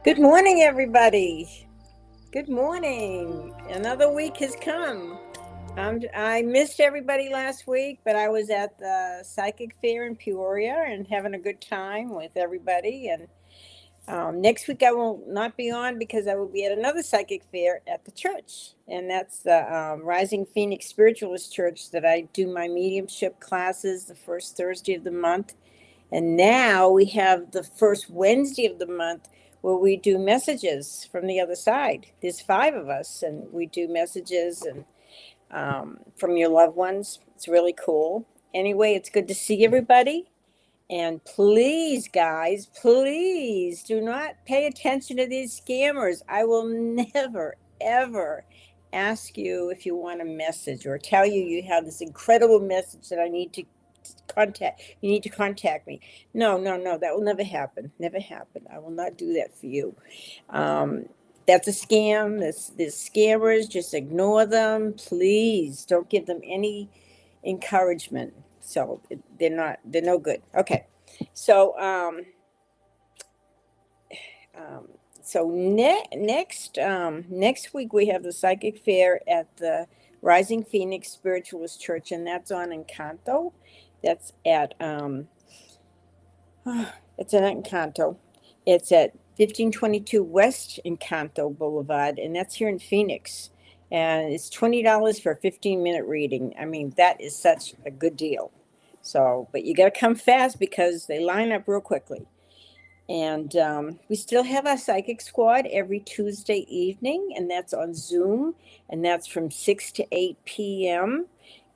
Good morning, everybody. Good morning. Another week has come. I missed everybody last week, but I was at the psychic fair in Peoria and having a good time with everybody. And next week I will not be on because I will be at another psychic fair at the church, and that's the Rising Phoenix Spiritualist Church that I do my mediumship classes the first Thursday of the month. And now we have the first Wednesday of the month where we do messages from the other side. There's five of us, and we do messages and from your loved ones. It's really cool. Anyway, it's good to see everybody. And please, guys, please do not pay attention to these scammers. I will never, ever ask you if you want a message or tell you you have this incredible message that I need to contact. You need to contact me. No, no, no, that will never happen. Never happen. I will not do that for you. Um, that's a scam. There's scammers. Just ignore them. Please don't give them any encouragement. So they're no good. Okay. So um next week we have the psychic fair at the Rising Phoenix Spiritualist Church, and that's on Encanto. That's at it's in Encanto. It's at 1522 West Encanto Boulevard, and that's here in Phoenix. And it's $20 for a 15-minute reading. I mean, that is such a good deal. So, but you got to come fast because they line up real quickly. And we still have our psychic squad every Tuesday evening, and that's on Zoom, and that's from 6 to 8 p.m.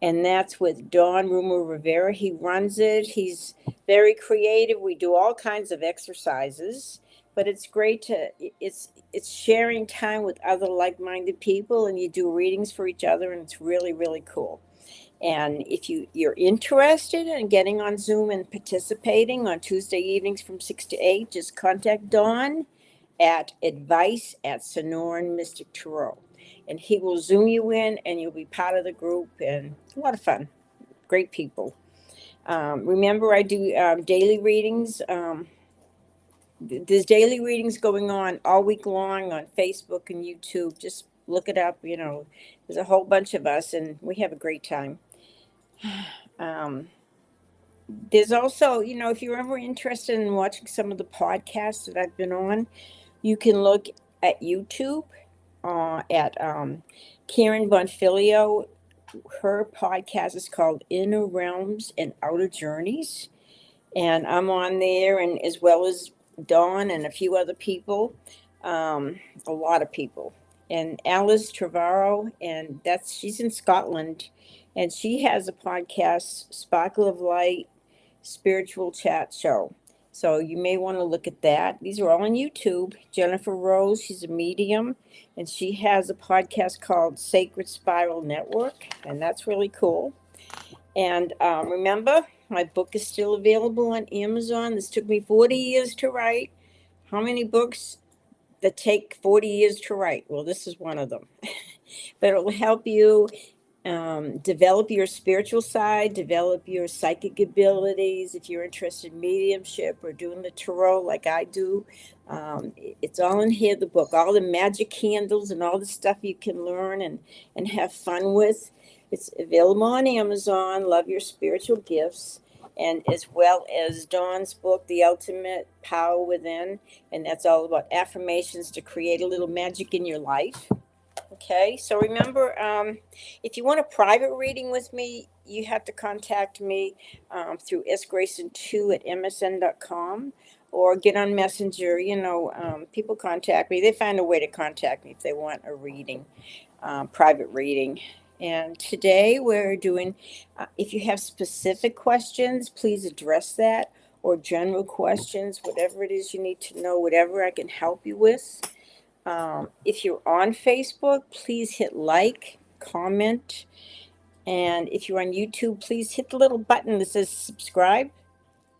And that's with Don Rumo Rivera. He runs it. He's very creative. We do all kinds of exercises, but it's great to it's sharing time with other like-minded people, and you do readings for each other, and it's really, really cool. And if you're interested in getting on Zoom and participating on Tuesday evenings from 6 to 8, just contact Don at advice@Sonoran Mystic Tarot. And he will Zoom you in, and you'll be part of the group, and a lot of fun. Great people. Remember, I do daily readings. There's daily readings going on all week long on Facebook and YouTube. Just look it up. There's a whole bunch of us, and we have a great time. Um, there's also, if you're ever interested in watching some of the podcasts that I've been on, you can look at YouTube at Karen Bonfilio. Her podcast is called Inner Realms and Outer Journeys. And I'm on there, and as well as Dawn and a few other people, a lot of people. And Alice Trevorrow, and she's in Scotland, and she has a podcast, Sparkle of Light Spiritual Chat Show. So you may want to look at that. These are all on YouTube. Jennifer Rose, she's a medium, and she has a podcast called Sacred Spiral Network, and that's really cool. And remember, my book is still available on Amazon. This took me 40 years to write. How many books that take 40 years to write? Well, this is one of them. But it will help you develop your spiritual side, develop your psychic abilities. If you're interested in mediumship or doing the tarot like I do, it's all in here, the book. All the magic candles and all the stuff you can learn and have fun with. It's available on Amazon. Love Your Spiritual Gifts. And as well as Dawn's book, The Ultimate Power Within. And that's all about affirmations to create a little magic in your life. Okay, so remember, if you want a private reading with me, you have to contact me through sgrayson2 at msn.com or get on Messenger. People contact me. They find a way to contact me if they want a reading, private reading. And today we're doing, if you have specific questions, please address that, or general questions, whatever it is you need to know, whatever I can help you with. If you're on Facebook, please hit like, comment, and if you're on YouTube, please hit the little button that says subscribe.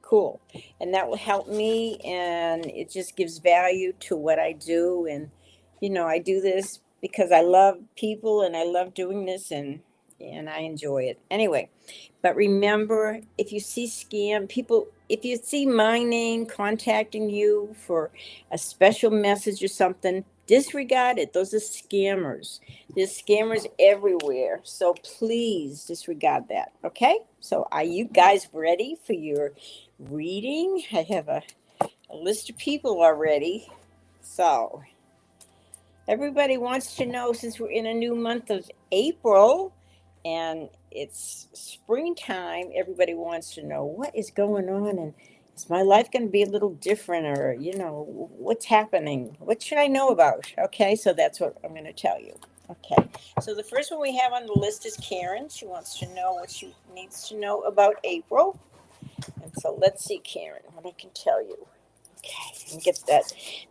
Cool. And that will help me, and it just gives value to what I do. And, I do this because I love people and I love doing this, and I enjoy it. Anyway, but remember, if you see scam people, if you see my name contacting you for a special message or something, disregard it. Those are scammers. There's scammers everywhere. So please disregard that. Okay? So are you guys ready for your reading? I have a list of people already. So everybody wants to know, since we're in a new month of April and it's springtime, everybody wants to know what is going on, and is my life going to be a little different, or what's happening, what should I know about? Okay, so that's what I'm going to tell you. Okay, so the first one we have on the list is Karen. She wants to know what she needs to know about April. And so let's see, Karen, what I can tell you. Okay, and get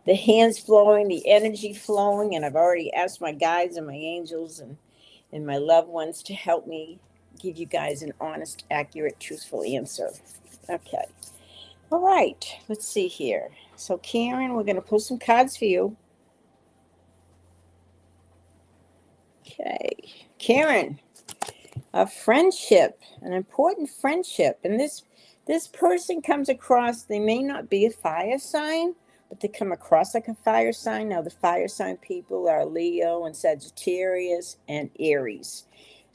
the hands flowing, the energy flowing, and I've already asked my guides and my angels and my loved ones to help me give you guys an honest, accurate, truthful answer. Okay. All right, let's see here. So Karen, we're going to pull some cards for you. Okay. Karen, a friendship, an important friendship. And this person comes across, they may not be a fire sign, but they come across like a fire sign. Now, the fire sign people are Leo and Sagittarius and Aries.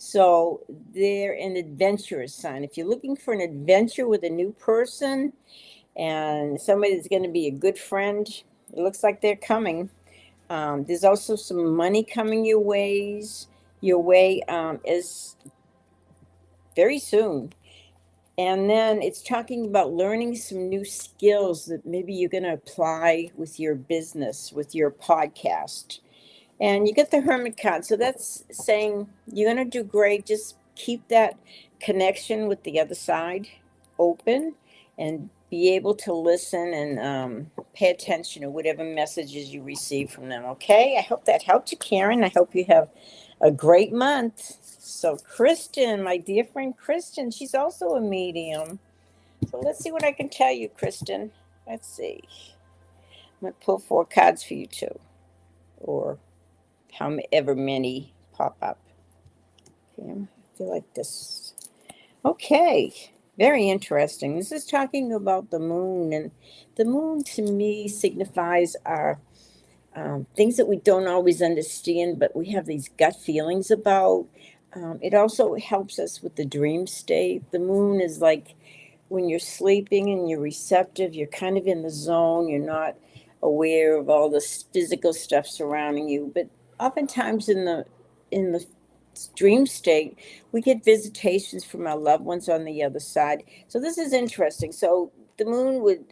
So they're an adventurous sign. If you're looking for an adventure with a new person and somebody that's going to be a good friend, it looks like they're coming. There's also some money coming your way is very soon. And then it's talking about learning some new skills that maybe you're going to apply with your business, with your podcast. And you get the Hermit card. So that's saying you're going to do great. Just keep that connection with the other side open and be able to listen and pay attention to whatever messages you receive from them. Okay? I hope that helped you, Karen. I hope you have a great month. So Kristen, my dear friend Kristen, she's also a medium. So let's see what I can tell you, Kristen. Let's see. I'm going to pull 4 cards for you too, or however many pop up. Okay, I feel like this. Okay, very interesting. This is talking about the moon, and the moon to me signifies our things that we don't always understand, but we have these gut feelings about. It also helps us with the dream state. The moon is like when you're sleeping and you're receptive, you're kind of in the zone, you're not aware of all this physical stuff surrounding you. But oftentimes in the dream state, we get visitations from our loved ones on the other side. So this is interesting. So the moon would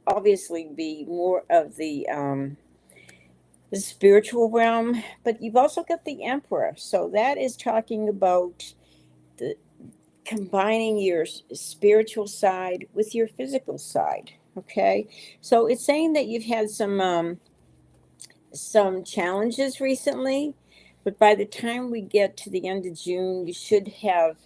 obviously be more of the spiritual realm, but you've also got the Emperor. So that is talking about the combining your spiritual side with your physical side. Okay, so it's saying that you've had some challenges recently, but by the time we get to the end of June, you should have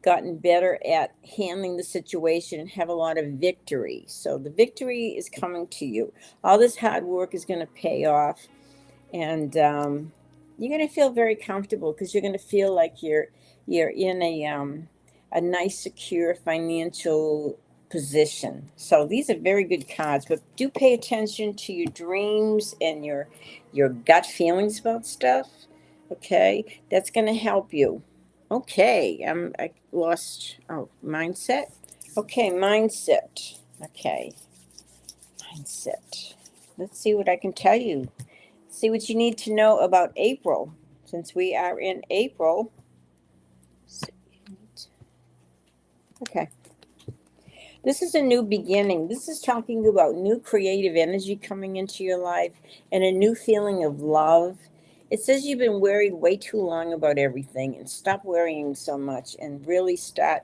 gotten better at handling the situation and have a lot of victory. So the victory is coming to you. All this hard work is going to pay off, and you're going to feel very comfortable because you're going to feel like you're in a nice, secure financial position. So these are very good cards, but do pay attention to your dreams and your gut feelings about stuff. Okay, that's going to help you. Okay, I lost. Oh, mindset. Okay, mindset. Okay, mindset. Let's see what I can tell you. See what you need to know about April. Since we are in April. Okay. This is a new beginning. This is talking about new creative energy coming into your life and a new feeling of love. It says you've been worried way too long about everything, and stop worrying so much and really start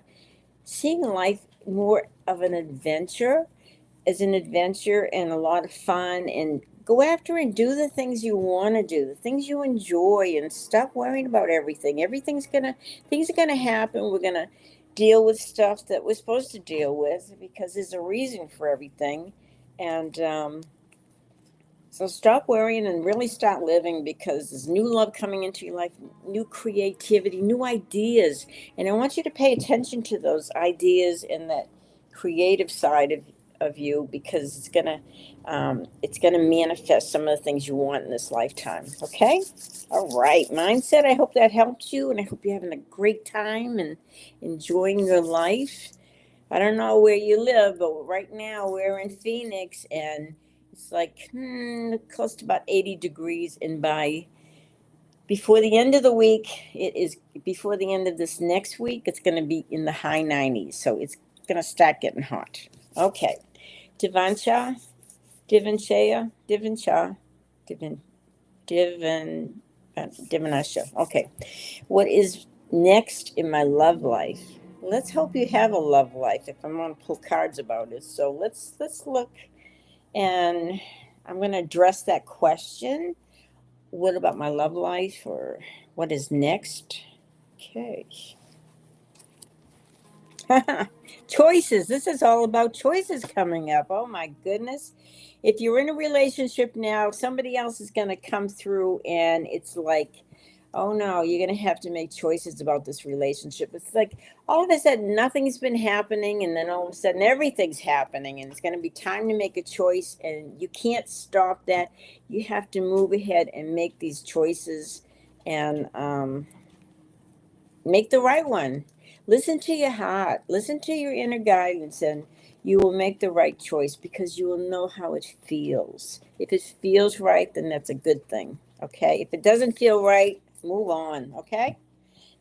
seeing life more of an adventure, as an adventure and a lot of fun, and go after and do the things you want to do, the things you enjoy, and stop worrying about everything. Things are gonna happen. We're gonna deal with stuff that we're supposed to deal with because there's a reason for everything. And so stop worrying and really start living, because there's new love coming into your life, new creativity, new ideas. And I want you to pay attention to those ideas and that creative side of you, because it's gonna manifest some of the things you want in this lifetime. Okay. All right, mindset. I hope that helped you, and I hope you're having a great time and enjoying your life. I don't know where you live, but right now we're in Phoenix, and it's like close to about 80 degrees. And before the end of the week, before the end of this next week, it's going to be in the high 90s. So it's going to start getting hot. Okay. Divansha, Divansha, Divan, Divan, Divanasha. Okay. What is next in my love life? Let's hope you have a love life if I'm going to pull cards about it. So let's look, and I'm going to address that question. What about my love life, or what is next? Okay. Choices. This is all about choices coming up. Oh my goodness. If you're in a relationship now, somebody else is going to come through, and it's like, oh no, you're going to have to make choices about this relationship. It's like all of a sudden nothing's been happening, and then all of a sudden everything's happening, and it's going to be time to make a choice, and you can't stop that. You have to move ahead and make these choices, and make the right one. Listen to your heart, listen to your inner guidance, and you will make the right choice, because you will know how it feels. If it feels right, then that's a good thing. Okay. If it doesn't feel right, move on. Okay.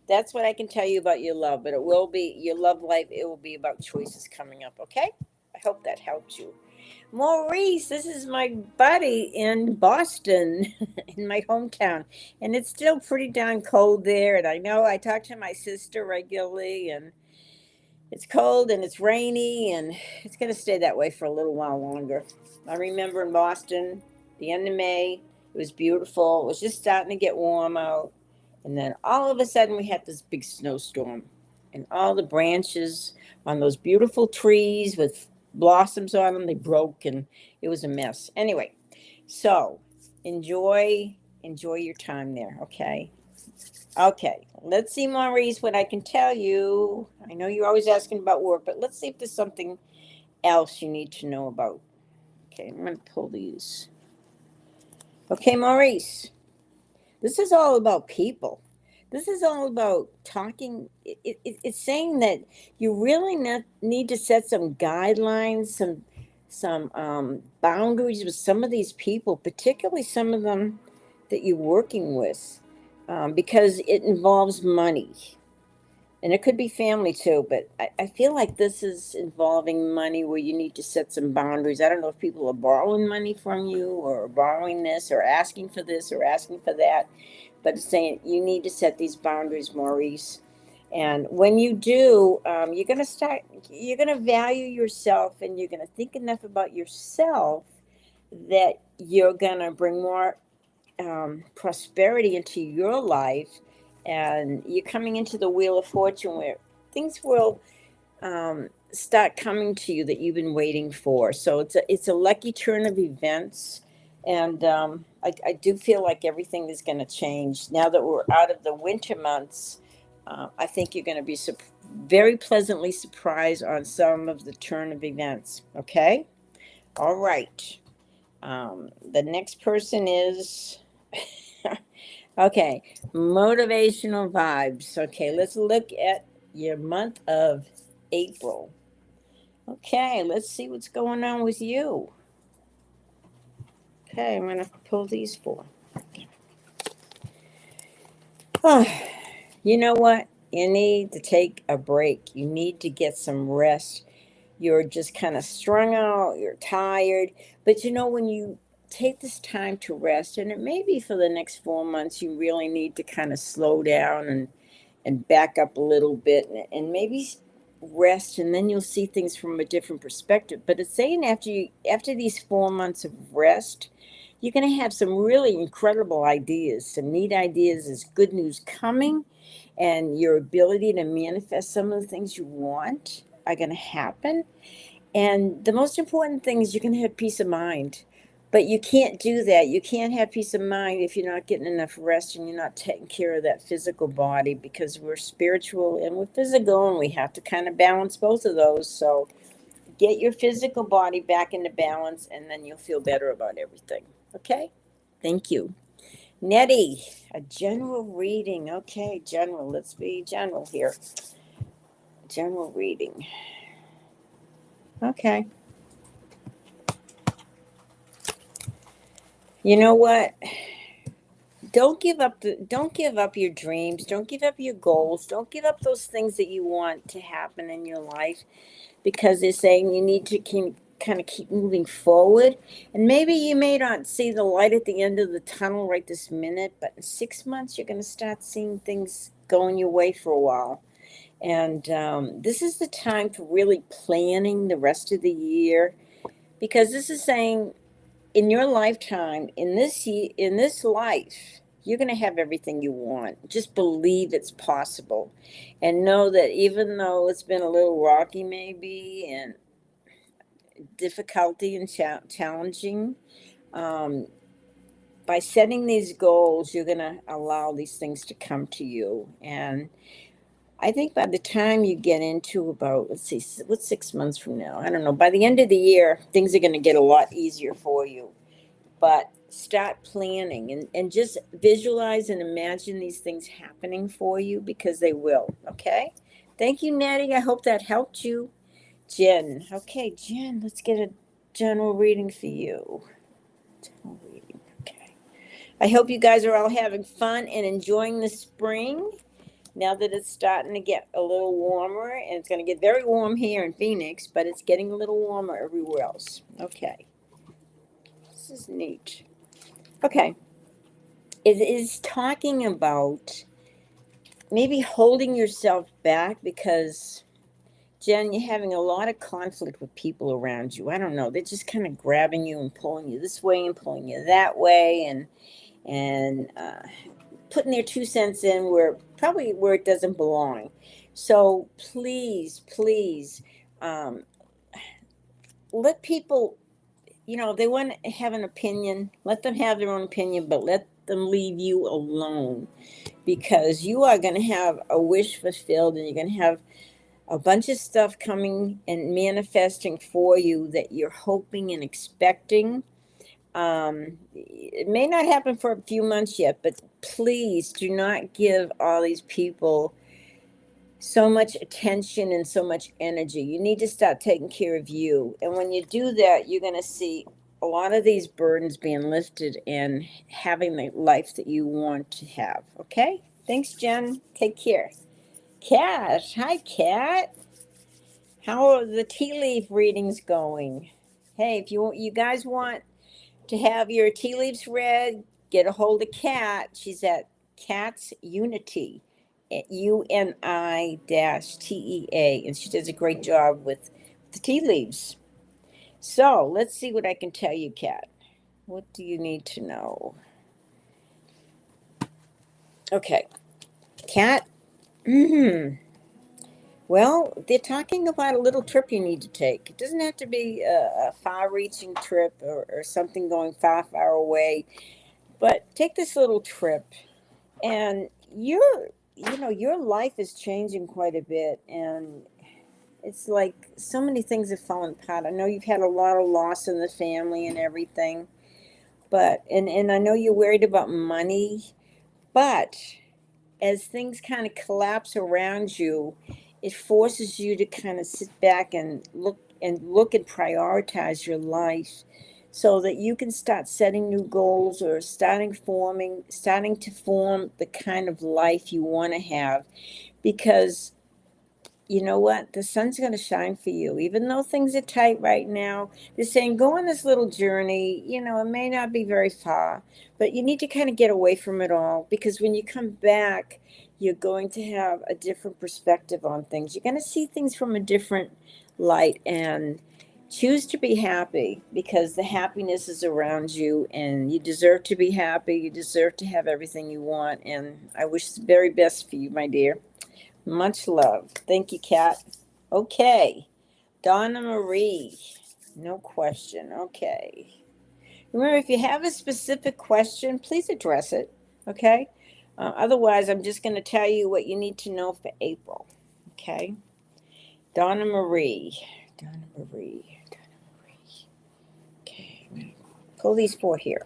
That's what I can tell you about your love, but it will be your love life. It will be about choices coming up. Okay. I hope that helped you. Maurice, this is my buddy in Boston, in my hometown. And it's still pretty darn cold there. And I know I talk to my sister regularly, and it's cold and it's rainy, and it's going to stay that way for a little while longer. I remember in Boston, the end of May, it was beautiful. It was just starting to get warm out. And then all of a sudden, we had this big snowstorm, and all the branches on those beautiful trees with blossoms on them, they broke, and it was a mess. Anyway, so enjoy your time there, okay? Okay, let's see, Maurice, what I can tell you. I know you're always asking about work, but let's see if there's something else you need to know about. Okay, I'm going to pull these. Okay, Maurice, this is all about people. This is all about talking. It's saying that you really need to set some guidelines, some boundaries with some of these people, particularly some of them that you're working with, because it involves money. And it could be family too, but I feel like this is involving money, where you need to set some boundaries. I don't know if people are borrowing money from you, or borrowing this, or asking for this, or asking for that, but it's saying you need to set these boundaries, Maurice. And when you do, you're going to value yourself, and you're going to think enough about yourself that you're going to bring more prosperity into your life, and you're coming into the wheel of fortune, where things will start coming to you that you've been waiting for. So it's a lucky turn of events, and I do feel like everything is going to change now that we're out of the winter months. I think you're going to be very pleasantly surprised on some of the turn of events. Okay, all right. The next person is okay, motivational vibes. Okay, let's look at your month of April. Okay, let's see what's going on with you. Okay, I'm going to pull these four. Oh, you know what? You need to take a break. You need to get some rest. You're just kind of strung out, you're tired. But when you take this time to rest, and it may be for the next 4 months, you really need to kind of slow down and back up a little bit, and maybe rest, and then you'll see things from a different perspective. But it's saying after these 4 months of rest, you're going to have some really incredible ideas, some neat ideas. Is good news coming, and your ability to manifest some of the things you want are going to happen. And the most important thing is you're going to have peace of mind. But you can't do that. You can't have peace of mind if you're not getting enough rest, and you're not taking care of that physical body, because we're spiritual and we're physical, and we have to kind of balance both of those. So Get your physical body back into balance, and then you'll feel better about everything. Okay? Thank you. Nettie, a general reading. Okay, general. Let's be general here. General reading. Okay. You know what? Don't give up your dreams. Don't give up your goals. Don't give up those things that you want to happen in your life, because they're saying you need to kind of keep moving forward. And maybe you may not see the light at the end of the tunnel right this minute, but in 6 months you're going to start seeing things going your way for a while. And this is the time for really planning the rest of the year, because this is saying in your lifetime, in this life, you're going to have everything you want. Just believe it's possible, and know that even though it's been a little rocky maybe and difficulty and challenging, um, by setting these goals, you're going to allow these things to come to you. And I think by the time you get into about, let's see, what's 6 months from now? I don't know. By the end of the year, things are going to get a lot easier for you. But start planning, and just visualize and imagine these things happening for you, because they will. Okay? Thank you, Natty. I hope that helped you. Jen. Okay, Jen, let's get a general reading for you. General reading. Okay. I hope you guys are all having fun and enjoying the spring. Now that it's starting to get a little warmer, and it's going to get very warm here in Phoenix, but it's getting a little warmer everywhere else. Okay. This is neat. Okay. It is talking about maybe holding yourself back, because, Jen, you're having a lot of conflict with people around you. I don't know. They're just kind of grabbing you and pulling you this way and pulling you that way, and putting their 2 cents in where it doesn't belong. So please, please, um, let people, if they want to have an opinion, let them have their own opinion, but let them leave you alone, because you are going to have a wish fulfilled, and you're going to have a bunch of stuff coming and manifesting for you that you're hoping and expecting. It may not happen for a few months yet, but please do not give all these people so much attention and so much energy. You need to start taking care of you. And when you do that, you're going to see a lot of these burdens being lifted and having the life that you want to have. Okay? Thanks, Jen. Take care. Kat. Hi, Kat. How are the tea leaf readings going? Hey, if you guys want to have your tea leaves read, get a hold of Kat. She's at Kat's Unity at UNI-TEA, and she does a great job with the tea leaves. So let's see what I can tell you, Kat. What do you need to know? Okay, Kat. Well, they're talking about a little trip you need to take. It doesn't have to be a far-reaching trip, or something going far, far away, but take this little trip. And your life is changing quite a bit, and it's like so many things have fallen apart. I know you've had a lot of loss in the family and everything, but and I know you're worried about money, but as things kind of collapse around you, it forces you to kind of sit back and look and prioritize your life, so that you can start setting new goals, or starting to form the kind of life you want to have. Because you know what? The sun's going to shine for you. Even though things are tight right now, they're saying go on this little journey. It may not be very far, but you need to kind of get away from it all, because when you come back, you're going to have a different perspective on things. You're going to see things from a different light, and choose to be happy, because the happiness is around you, and you deserve to be happy. You deserve to have everything you want. And I wish the very best for you, my dear. Much love. Thank you, Kat. Okay. Donna Marie. No question. Okay. Remember, if you have a specific question, please address it. Okay. Otherwise, I'm just going to tell you what you need to know for April. Okay. Donna Marie. Donna Marie. Okay, I'm gonna pull these 4 here.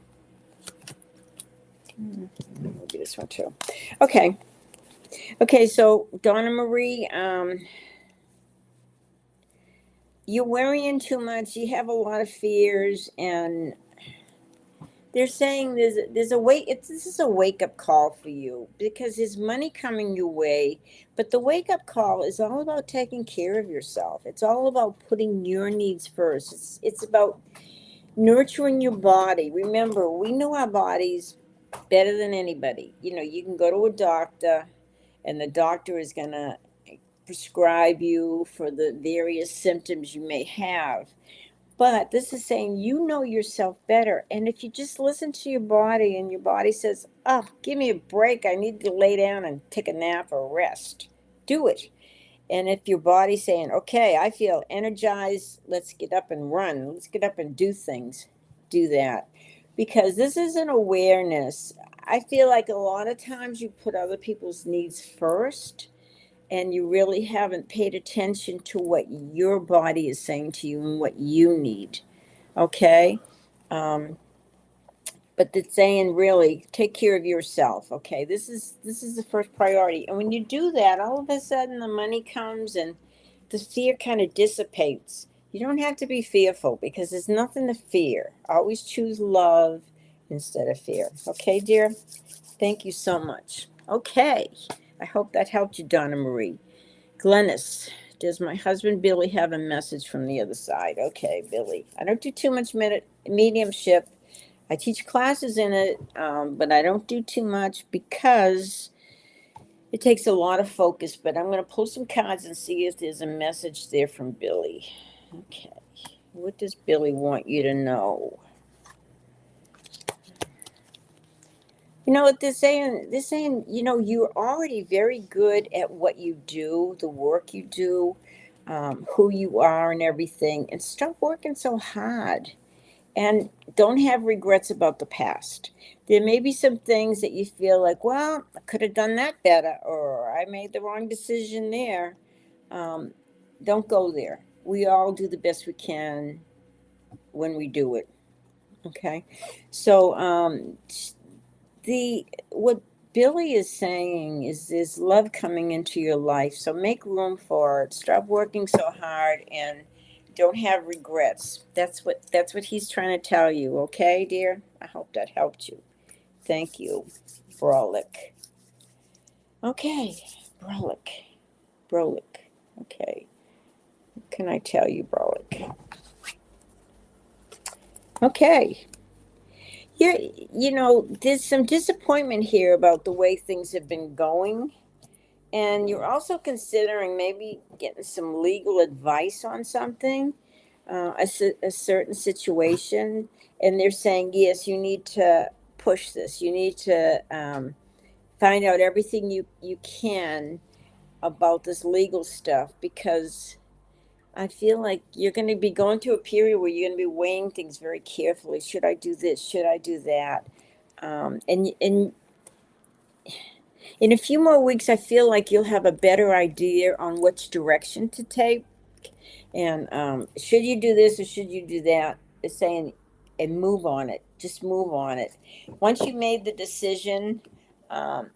Maybe this one too. Okay. Okay, so Donna Marie, you're worrying too much. You have a lot of fears, and they're saying there's a this is a wake up call for you because there's money coming your way, but the wake up call is all about taking care of yourself. It's all about putting your needs first. It's about nurturing your body. Remember, we know our bodies better than anybody. You know, you can go to a doctor, and the doctor is gonna prescribe you for the various symptoms you may have. But this is saying you know yourself better. And if you just listen to your body and your body says, oh, give me a break, I need to lay down and take a nap or rest, do it. And if your body's saying, okay, I feel energized, let's get up and run, let's get up and do things, do that. Because this is an awareness. I feel like a lot of times you put other people's needs first and you really haven't paid attention to what your body is saying to you and what you need. Okay. Um, but it's saying really take care of yourself. Okay. This is the first priority. And when you do that, all of a sudden the money comes and the fear kind of dissipates. You don't have to be fearful because there's nothing to fear. Always choose love instead of fear. Okay, dear? Thank you so much. Okay. I hope that helped you, Donna Marie. Glennis, does my husband Billy have a message from the other side? Okay, Billy. I don't do too much mediumship. I teach classes in it, but I don't do too much because it takes a lot of focus. But I'm going to pull some cards and see if there's a message there from Billy. Okay. What does Billy want you to know? You know what they're saying? They're saying, you know, you're already very good at what you do, the work you do, who you are, and everything. And stop working so hard. And don't have regrets about the past. There may be some things that you feel like, well, I could have done that better, or I made the wrong decision there. Um, don't go there. We all do the best we can when we do it. Okay. So, the what Billy is saying is there's love coming into your life. So make room for it. Stop working so hard and don't have regrets. That's what he's trying to tell you, okay, dear? I hope that helped you. Thank you, Brolic. Okay, Brolic. Brolic. Okay. What can I tell you, Brolic? Okay. You know, there's some disappointment here about the way things have been going. And you're also considering maybe getting some legal advice on something, a certain situation. And they're saying, yes, you need to push this. You need to find out everything you can about this legal stuff because I feel like you're going to be going through a period where you're going to be weighing things very carefully. Should I do this? Should I do that? And in a few more weeks, I feel like you'll have a better idea on which direction to take. And should you do this or should you do that? It's saying, and move on it. Just move on it. Once you made the decision,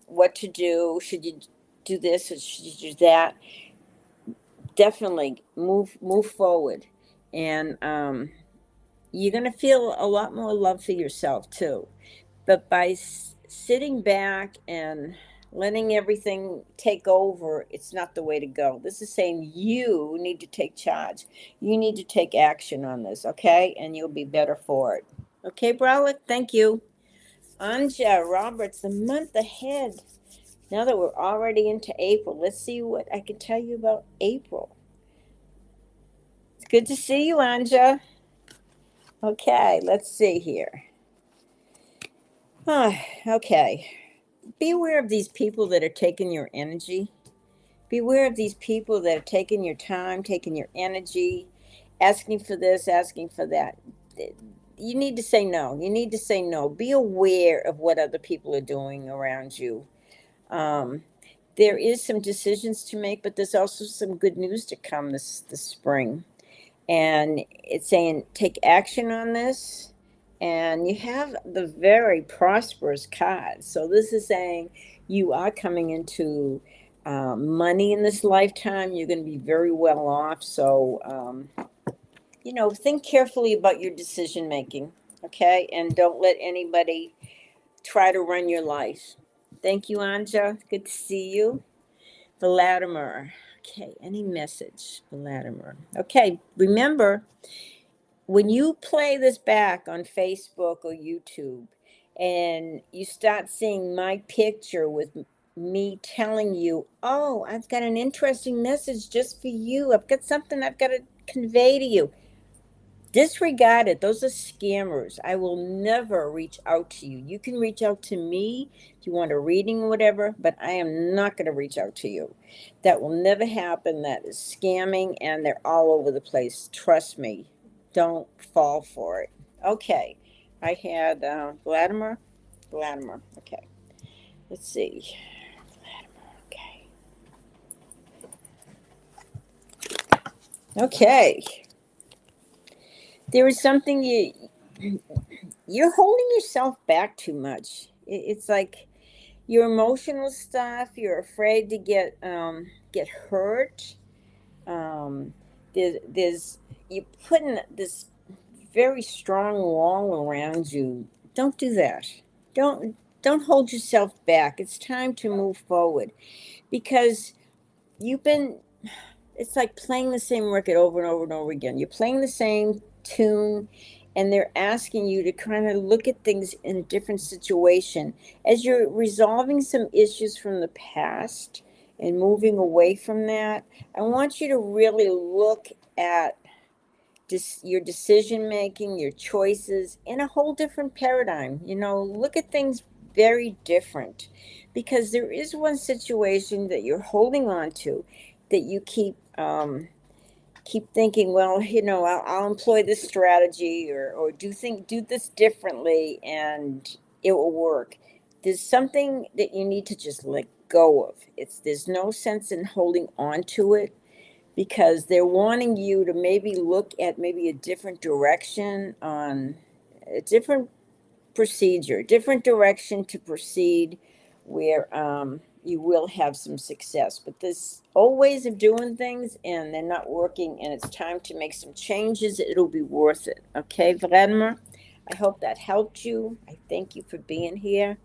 what to do, should you do this or should you do that? Definitely move forward, and you're gonna feel a lot more love for yourself too. But by sitting back and letting everything take over, it's not the way to go. This is saying you need to take charge. You need to take action on this, okay? And you'll be better for it. Okay, Broward? Thank you. Anja Roberts, the month ahead. Now that we're already into April, let's see what I can tell you about April. It's good to see you, Anja. Okay, let's see here. Okay. Be aware of these people that are taking your energy. Beware of these people that are taking your time, taking your energy, asking for this, asking for that. You need to say no. You need to say no. Be aware of what other people are doing around you. Um, there is some decisions to make, but there's also some good news to come this spring. And it's saying take action on this. And you have the very prosperous card. So this is saying you are coming into money in this lifetime. You're going to be very well off. So, think carefully about your decision making. Okay. And don't let anybody try to run your life. Thank you, Anja. Good to see you. Vladimir. Okay, any message, Vladimir? Okay, remember when you play this back on Facebook or YouTube and you start seeing my picture with me telling you, oh, I've got an interesting message just for you. I've got something I've got to convey to you. Disregard it. Those are scammers. I will never reach out to you. You can reach out to me if you want a reading or whatever, but I am not going to reach out to you. That will never happen. That is scamming, and they're all over the place. Trust me. Don't fall for it. Okay. I had Vladimir. Vladimir. Okay. Let's see. Vladimir. Okay. Okay. There is something you're holding yourself back too much. It's like your emotional stuff. You're afraid to get hurt. Um, there's you putting this very strong wall around you. Don't do that. Don't hold yourself back. It's time to move forward because you've been it's like playing the same record over and over and over again. You're playing the same tune, and they're asking you to kind of look at things in a different situation. As you're resolving some issues from the past and moving away from that, I want you to really look at your decision making, your choices in a whole different paradigm. Look at things very different because there is one situation that you're holding on to that you keep thinking, well, I'll employ this strategy or do this differently and it will work. There's something that you need to just let go of. There's no sense in holding on to it because they're wanting you to maybe look at maybe a different direction on a different procedure, different direction to proceed where you will have some success. But there's old ways of doing things and they're not working and it's time to make some changes. It'll be worth it. Okay, Vladimir? I hope that helped you. I thank you for being here.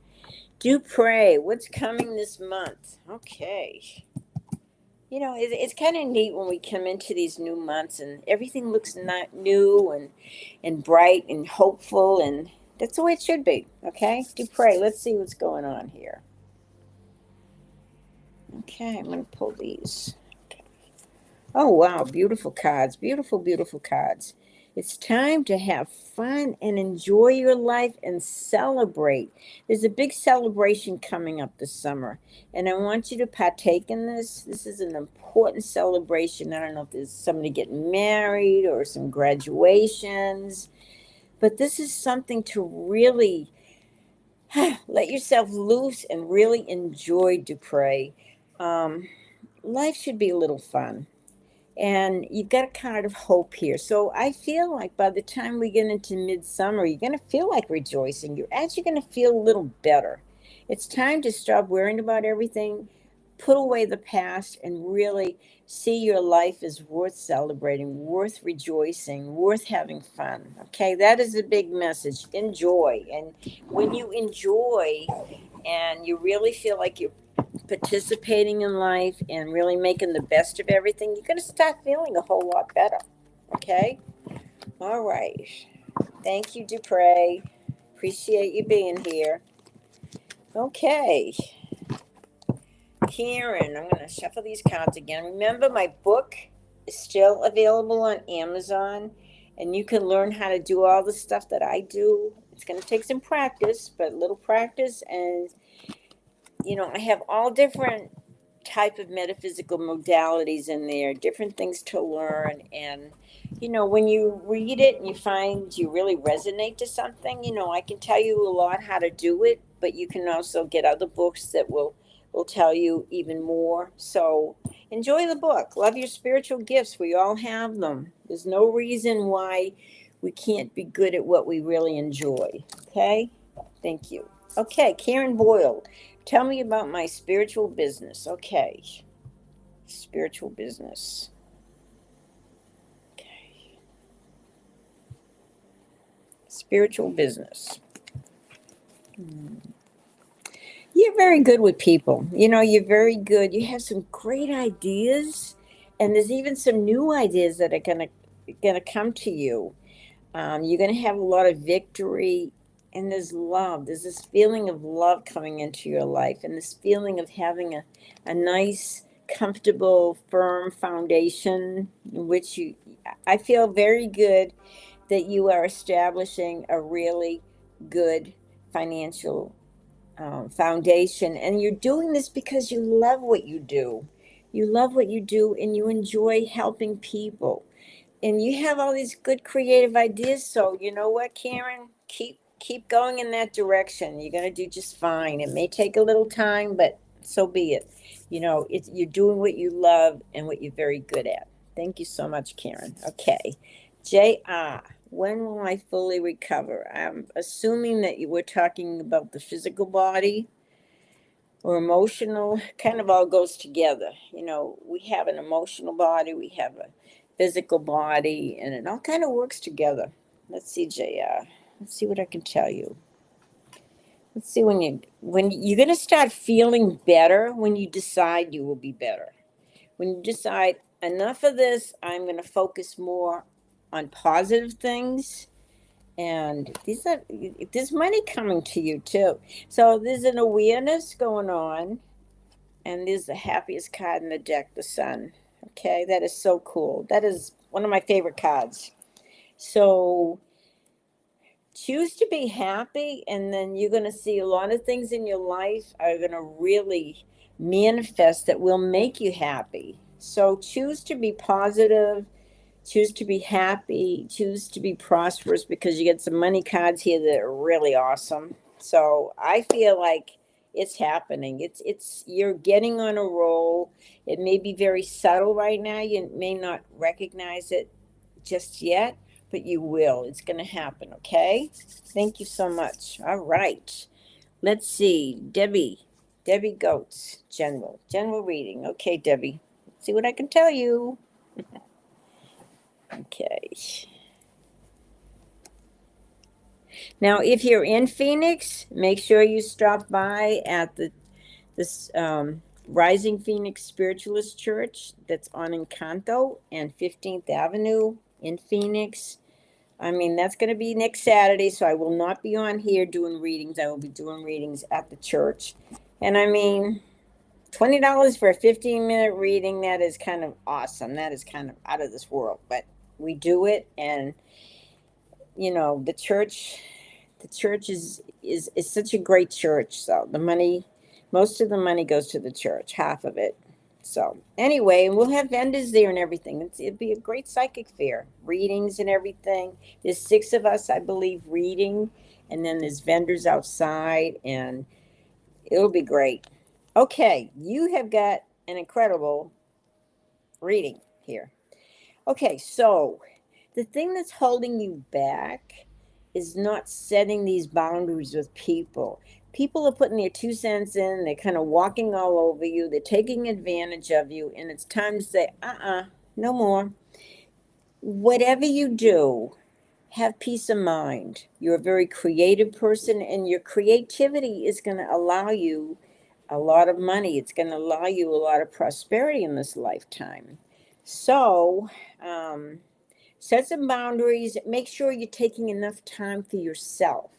Do pray. What's coming this month? Okay. It's kind of neat when we come into these new months and everything looks not new and bright and hopeful, and that's the way it should be. Okay, do pray. Let's see what's going on here. Okay, I'm going to pull these. Okay. Oh, wow, beautiful cards. Beautiful, beautiful cards. It's time to have fun and enjoy your life and celebrate. There's a big celebration coming up this summer, and I want you to partake in this. This is an important celebration. I don't know if there's somebody getting married or some graduations, but this is something to really let yourself loose and really enjoy, Dupre. Life should be a little fun. And you've got a card of hope here. So I feel like by the time we get into midsummer, you're going to feel like rejoicing. You're actually going to feel a little better. It's time to stop worrying about everything, put away the past, and really see your life as worth celebrating, worth rejoicing, worth having fun. Okay, that is a big message. Enjoy. And when you enjoy and you really feel like you're participating in life and really making the best of everything, you're going to start feeling a whole lot better. Okay? All right. Thank you, Dupre. Appreciate you being here. Okay. Karen, I'm going to shuffle these cards again. Remember, my book is still available on Amazon, and you can learn how to do all the stuff that I do. It's going to take some practice, but a little practice, and I have all different type of metaphysical modalities in there, different things to learn. And, when you read it and you find you really resonate to something, I can tell you a lot how to do it, but you can also get other books that will will tell you even more. So enjoy the book. Love your spiritual gifts. We all have them. There's no reason why we can't be good at what we really enjoy. Okay? Thank you. Okay, Karen Boyle, tell me about my spiritual business. Okay, spiritual business. Okay, spiritual business. You're very good with people. You're very good. You have some great ideas, and there's even some new ideas that are gonna come to you. You're going to have a lot of victory, and there's love. There's this feeling of love coming into your life, and this feeling of having a nice, comfortable, firm foundation in which I feel very good that you are establishing a really good financial foundation. And you're doing this because you love what you do. You love what you do, and you enjoy helping people, and you have all these good creative ideas. So you know what, Karen, keep going in that direction. You're going to do just fine. It may take a little time, but so be it. You're doing what you love and what you're very good at. Thank you so much, Karen. Okay, JR, when will I fully recover? I'm assuming that you were talking about the physical body or emotional. Kind of all goes together. We have an emotional body, we have a physical body, and it all kind of works together. Let's see, JR. Let's see what I can tell you. Let's see, when you're going to start feeling better when you decide you will be better. When you decide enough of this, I'm going to focus more on positive things. And there's money coming to you too. So there's an awareness going on, and there's the happiest card in the deck, the sun. Okay, that is so cool. That is one of my favorite cards. So choose to be happy, and then you're going to see a lot of things in your life are going to really manifest that will make you happy. So choose to be positive, choose to be happy, choose to be prosperous, because you get some money cards here that are really awesome. So I feel like it's happening. It's you're getting on a roll. It may be very subtle right now. You may not recognize it just yet, but you will. It's going to happen, okay? Thank you so much. All right. Let's see. Debbie Goats, general reading. Okay, Debbie. Let's see what I can tell you. Okay. Now, if you're in Phoenix, make sure you stop by at this Rising Phoenix Spiritualist Church that's on Encanto and 15th Avenue in Phoenix. I mean, that's going to be next Saturday, so I will not be on here doing readings. I will be doing readings at the church. And I mean, $20 for a 15-minute reading, that is kind of awesome. That is kind of out of this world, but we do it. And the church is such a great church. So most of the money goes to the church, half of it. So anyway, we'll have vendors there and everything. It'd be a great psychic fair, readings and everything. There's 6 of us, I believe, reading, and then there's vendors outside, and it'll be great. Okay, you have got an incredible reading here. Okay, so the thing that's holding you back is not setting these boundaries with people. People are putting their 2 cents in, they're kind of walking all over you, they're taking advantage of you, and it's time to say, no more. Whatever you do, have peace of mind. You're a very creative person, and your creativity is going to allow you a lot of money. It's going to allow you a lot of prosperity in this lifetime. So, set some boundaries. Make sure you're taking enough time for yourself.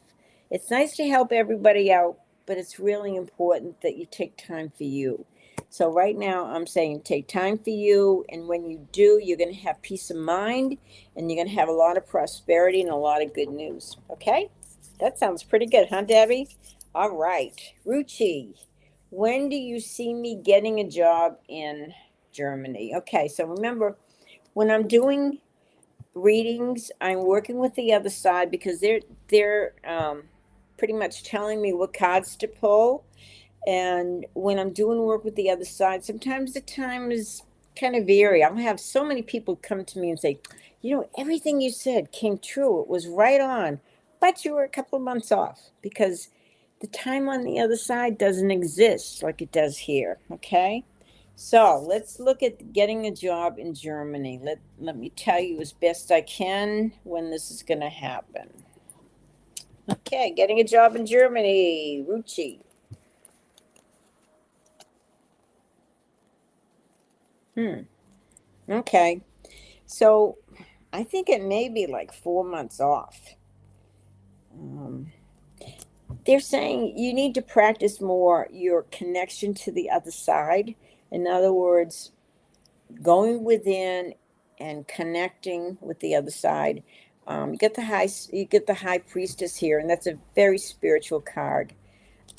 It's nice to help everybody out, but it's really important that you take time for you. So right now I'm saying take time for you, and when you do, you're going to have peace of mind, and you're going to have a lot of prosperity and a lot of good news. Okay? That sounds pretty good, huh, Debbie? All right. Ruchi, when do you see me getting a job in Germany? Okay, so remember, when I'm doing readings, I'm working with the other side, because they're pretty much telling me what cards to pull, And when I'm doing work with the other side, sometimes the time is kind of vary. I'll have so many people come to me and say, everything you said came true. It was right on, but you were a couple of months off because the time on the other side doesn't exist like it does here. Okay. So let's look at getting a job in Germany. Let me tell you as best I can when this is going to happen. Okay, getting a job in Germany, Ruchi. Okay, so I think it may be like 4 months off. Um, they're saying you need to practice more your connection to the other side. In other words, going within and connecting with the other side. You get the high priestess here, and that's a very spiritual card.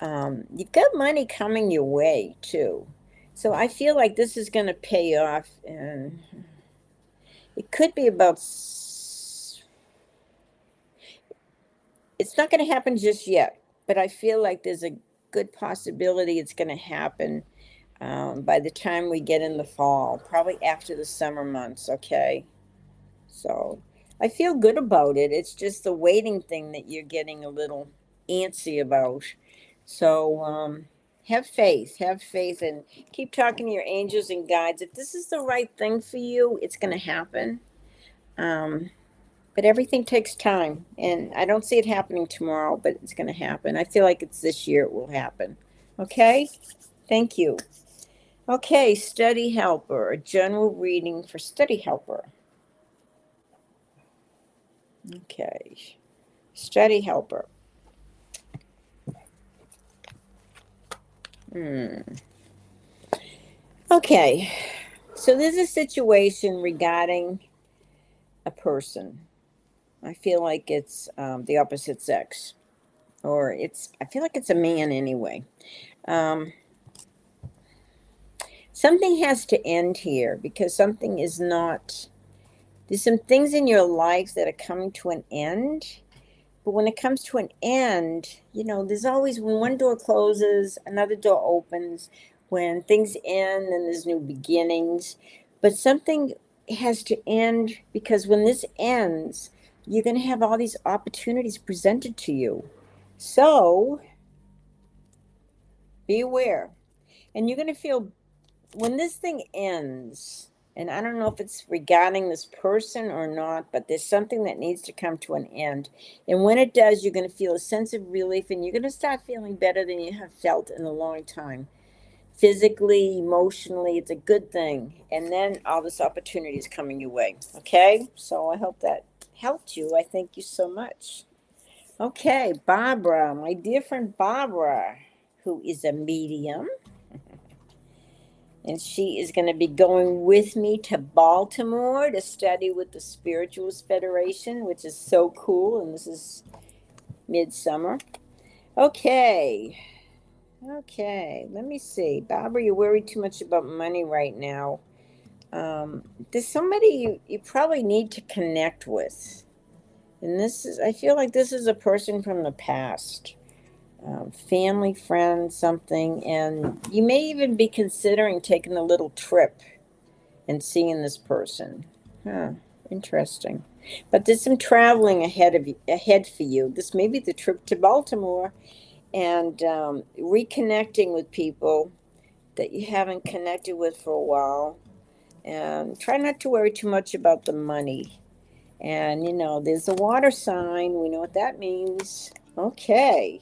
You've got money coming your way too, so I feel like this is going to pay off, and it could be about. It's not going to happen just yet, but I feel like there's a good possibility it's going to happen by the time we get in the fall, probably after the summer months. Okay. So I feel good about it. It's just the waiting thing that you're getting a little antsy about. So have faith, and keep talking to your angels and guides. If this is the right thing for you, it's going to happen. Um, but everything takes time, and I don't see it happening tomorrow, but it's going to happen. I feel like it's this year it will happen. Okay? Thank you. Okay, study helper, a general reading for study helper. Okay. Study helper. Okay. So there's a situation regarding a person. I feel like it's the opposite sex, or I feel like it's a man anyway. Um, something has to end here because something is not, there's some things in your life that are coming to an end. But when it comes to an end, there's always, when one door closes, another door opens. When things end, then there's new beginnings. But something has to end because when this ends, you're going to have all these opportunities presented to you. So be aware. And you're going to feel when this thing ends, and I don't know if it's regarding this person or not, but there's something that needs to come to an end. And when it does, you're going to feel a sense of relief, and you're going to start feeling better than you have felt in a long time. Physically, emotionally, it's a good thing. And then all this opportunity is coming your way. Okay? So I hope that helped you. I thank you so much. Okay, Barbara, my dear friend Barbara, who is a medium. And she is going to be going with me to Baltimore to study with the Spiritualist Federation, which is so cool. And this is midsummer. Okay. Let me see. Barbara, you're worried too much about money right now. There's somebody you probably need to connect with. And I feel like this is a person from the past. Family, friend, something, and you may even be considering taking a little trip and seeing this person. Interesting. But there's some traveling ahead for you. This may be the trip to Baltimore, and reconnecting with people that you haven't connected with for a while. And try not to worry too much about the money. And there's a water sign. We know what that means. Okay.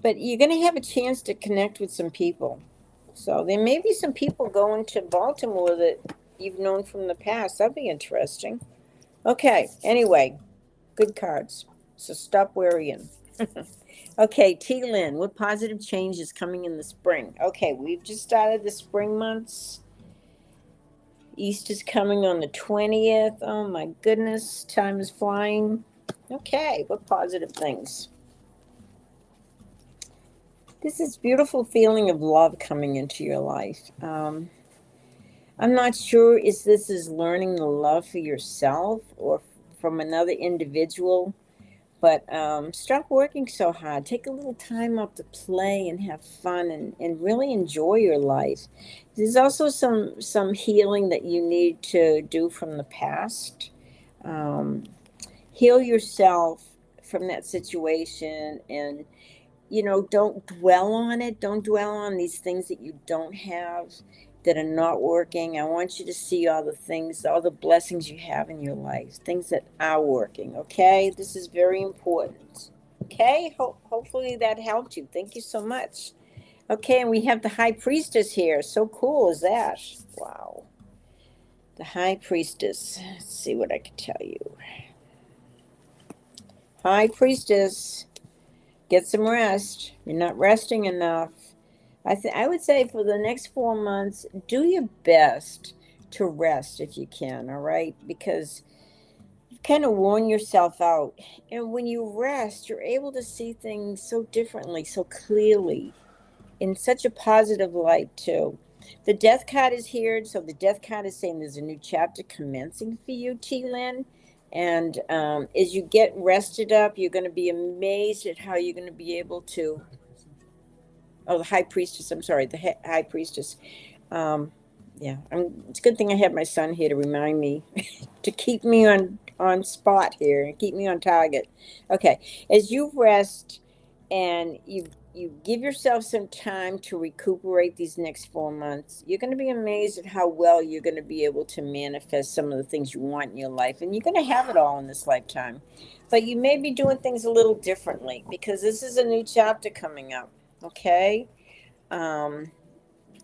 But you're going to have a chance to connect with some people. So there may be some people going to Baltimore that you've known from the past. That'd be interesting. Okay, anyway, good cards. So stop worrying. Okay, T. Lynn, what positive change is coming in the spring? Okay, we've just started the spring months. Easter's coming on the 20th. Oh my goodness, time is flying. Okay, what positive things? This is beautiful feeling of love coming into your life. I'm not sure if this is learning the love for yourself or from another individual, But stop working so hard. Take a little time up to play and have fun and really enjoy your life. There's also some healing that you need to do from the past. Um, Heal yourself from that situation, and don't dwell on it. Don't dwell on these things that you don't have, that are not working. I want you to see all the things, all the blessings you have in your life, things that are working. Okay, this is very important. Okay, hopefully that helped you. Thank you so much. Okay, and we have the high priestess here. So cool is that? Wow, the high priestess. Let's see what I can tell you. High priestess, get some rest. You're not resting enough. I would say for the next 4 months, do your best to rest if you can, all right? Because you kind of worn yourself out. And when you rest, you're able to see things so differently, so clearly, in such a positive light, too. The death card is here. So the death card is saying there's a new chapter commencing for you, T Lynn. And as you get rested up, you're going to be amazed at how you're going to be able to. Oh, the high priestess. I'm sorry, the high priestess. Um, yeah, it's a good thing I have my son here to remind me to keep me on spot here and keep me on target. Okay, as you rest and you give yourself some time to recuperate these next 4 months, you're going to be amazed at how well you're going to be able to manifest some of the things you want in your life, and you're going to have it all in this lifetime. But you may be doing things a little differently because this is a new chapter coming up. Okay. Um,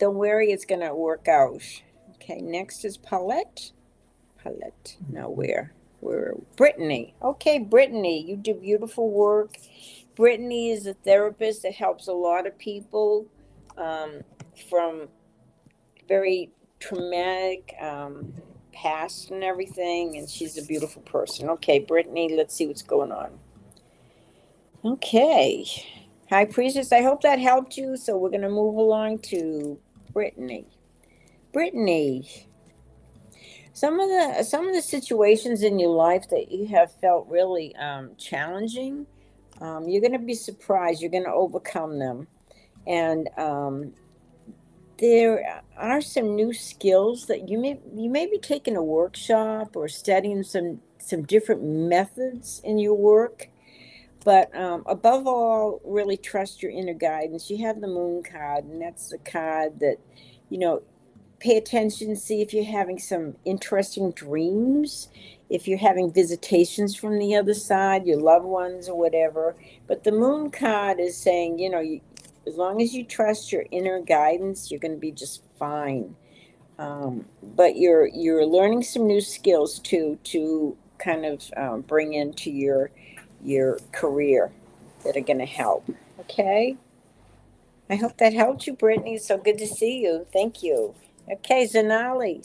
don't worry, it's going to work out. Okay, next is Paulette. Paulette. Now where? Brittany. Okay, Brittany, you do beautiful work. Brittany is a therapist that helps a lot of people um, from very traumatic past and everything, and she's a beautiful person. Okay, Brittany, let's see what's going on. Okay. High Priestess, I hope that helped you. So we're going to move along to Brittany. Brittany, some of the situations in your life that you have felt really challenging, you're going to be surprised. You're going to overcome them, and there are some new skills that you may be taking a workshop or studying some different methods in your work. But above all, really trust your inner guidance. You have the moon card, and that's the card that, you know, pay attention, see if you're having some interesting dreams, if you're having visitations from the other side, your loved ones or whatever. But the moon card is saying, as long as you trust your inner guidance, you're going to be just fine. But you're learning some new skills too to kind of bring into your career that are going to help. Okay. I hope that helped you, Brittany. It's so good to see you. Thank you. Okay, Sonali.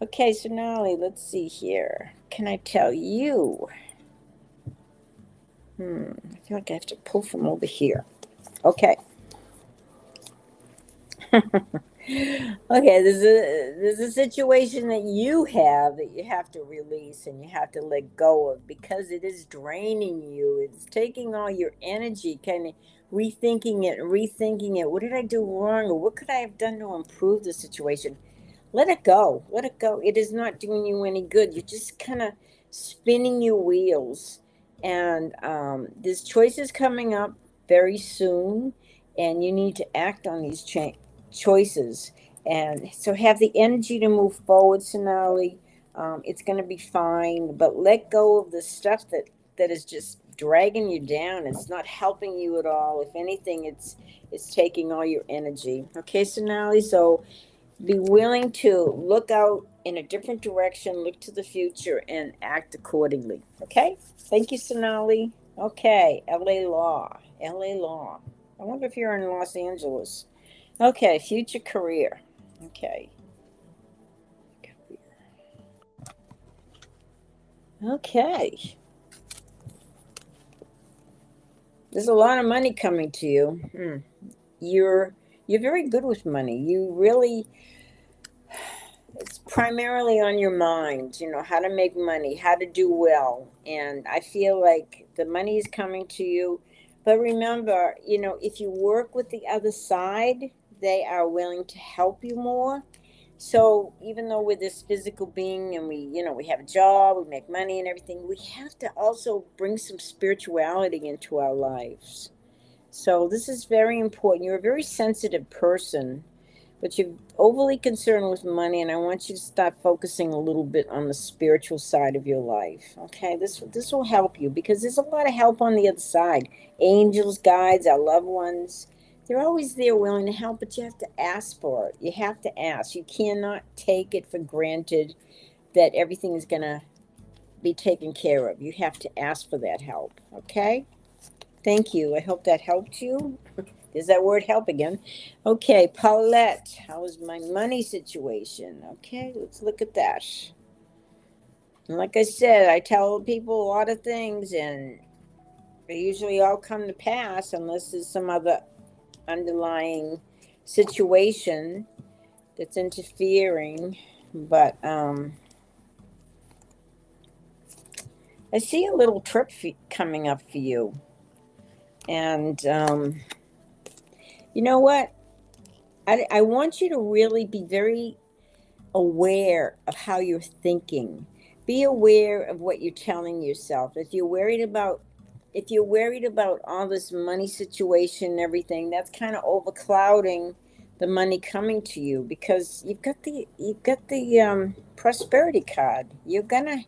Okay, Sonali, let's see here. Can I tell you? I feel like I have to pull from over here. Okay. Okay, there's a situation that you have to release and you have to let go of because it is draining you. It's taking all your energy, kind of rethinking it. What did I do wrong, or what could I have done to improve the situation? Let it go. Let it go. It is not doing you any good. You're just kind of spinning your wheels. And there's choices coming up very soon, and you need to act on these choices. And so have the energy to move forward, Sonali. It's going to be fine, but let go of the stuff that is just dragging you down. It's not helping you at all. If anything, it's taking all your energy. Okay, Sonali. So be willing to look out in a different direction, look to the future, and act accordingly. Okay? Thank you, Sonali. Okay, LA Law. LA Law. I wonder if you're in Los Angeles. Okay, future career. Okay. Okay. There's a lot of money coming to you. You're very good with money. You really it's primarily on your mind, how to make money, how to do well. And I feel like the money is coming to you. But remember, if you work with the other side, they are willing to help you more. So even though we're this physical being and we have a job, we make money and everything, we have to also bring some spirituality into our lives. So this is very important. You're a very sensitive person, but you're overly concerned with money, and I want you to start focusing a little bit on the spiritual side of your life. Okay, this will help you because there's a lot of help on the other side. Angels, guides, our loved ones. They're always there willing to help, but you have to ask for it. You have to ask. You cannot take it for granted that everything is going to be taken care of. You have to ask for that help. Okay? Thank you. I hope that helped you. There's that word help again. Okay, Paulette, how is my money situation? Okay, let's look at that. And like I said, I tell people a lot of things and they usually all come to pass unless there's some other underlying situation that's interfering. But I see a little trip coming up for you. And you know what? I want you to really be very aware of how you're thinking. Be aware of what you're telling yourself. If you're worried about all this money situation and everything, that's kind of overclouding the money coming to you because you've got the prosperity card. You're gonna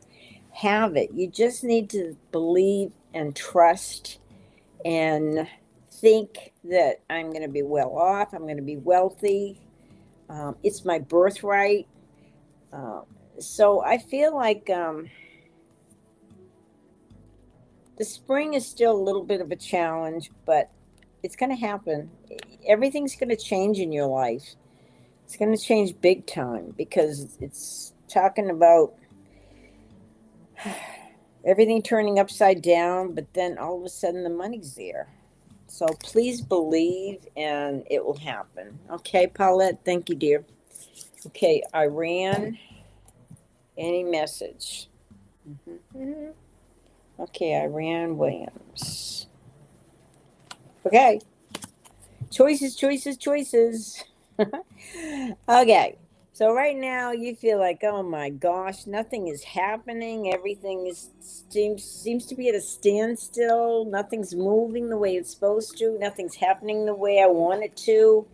have it. You just need to believe and trust and think that I'm going to be well off. I'm going to be wealthy. It's my birthright. Uh, so I feel like the spring is still a little bit of a challenge, but it's going to happen. Everything's going to change in your life. It's going to change big time because it's talking about everything turning upside down, but then all of a sudden the money's there. So please believe and it will happen. Okay, Paulette, thank you, dear. Okay, Iran, any message? Mm-hmm. Okay, Iran Williams. Okay, choices, choices, choices. Okay, so right now you feel like, oh my gosh, nothing is happening. Everything seems to be at a standstill. Nothing's moving the way it's supposed to. Nothing's happening the way I want it to.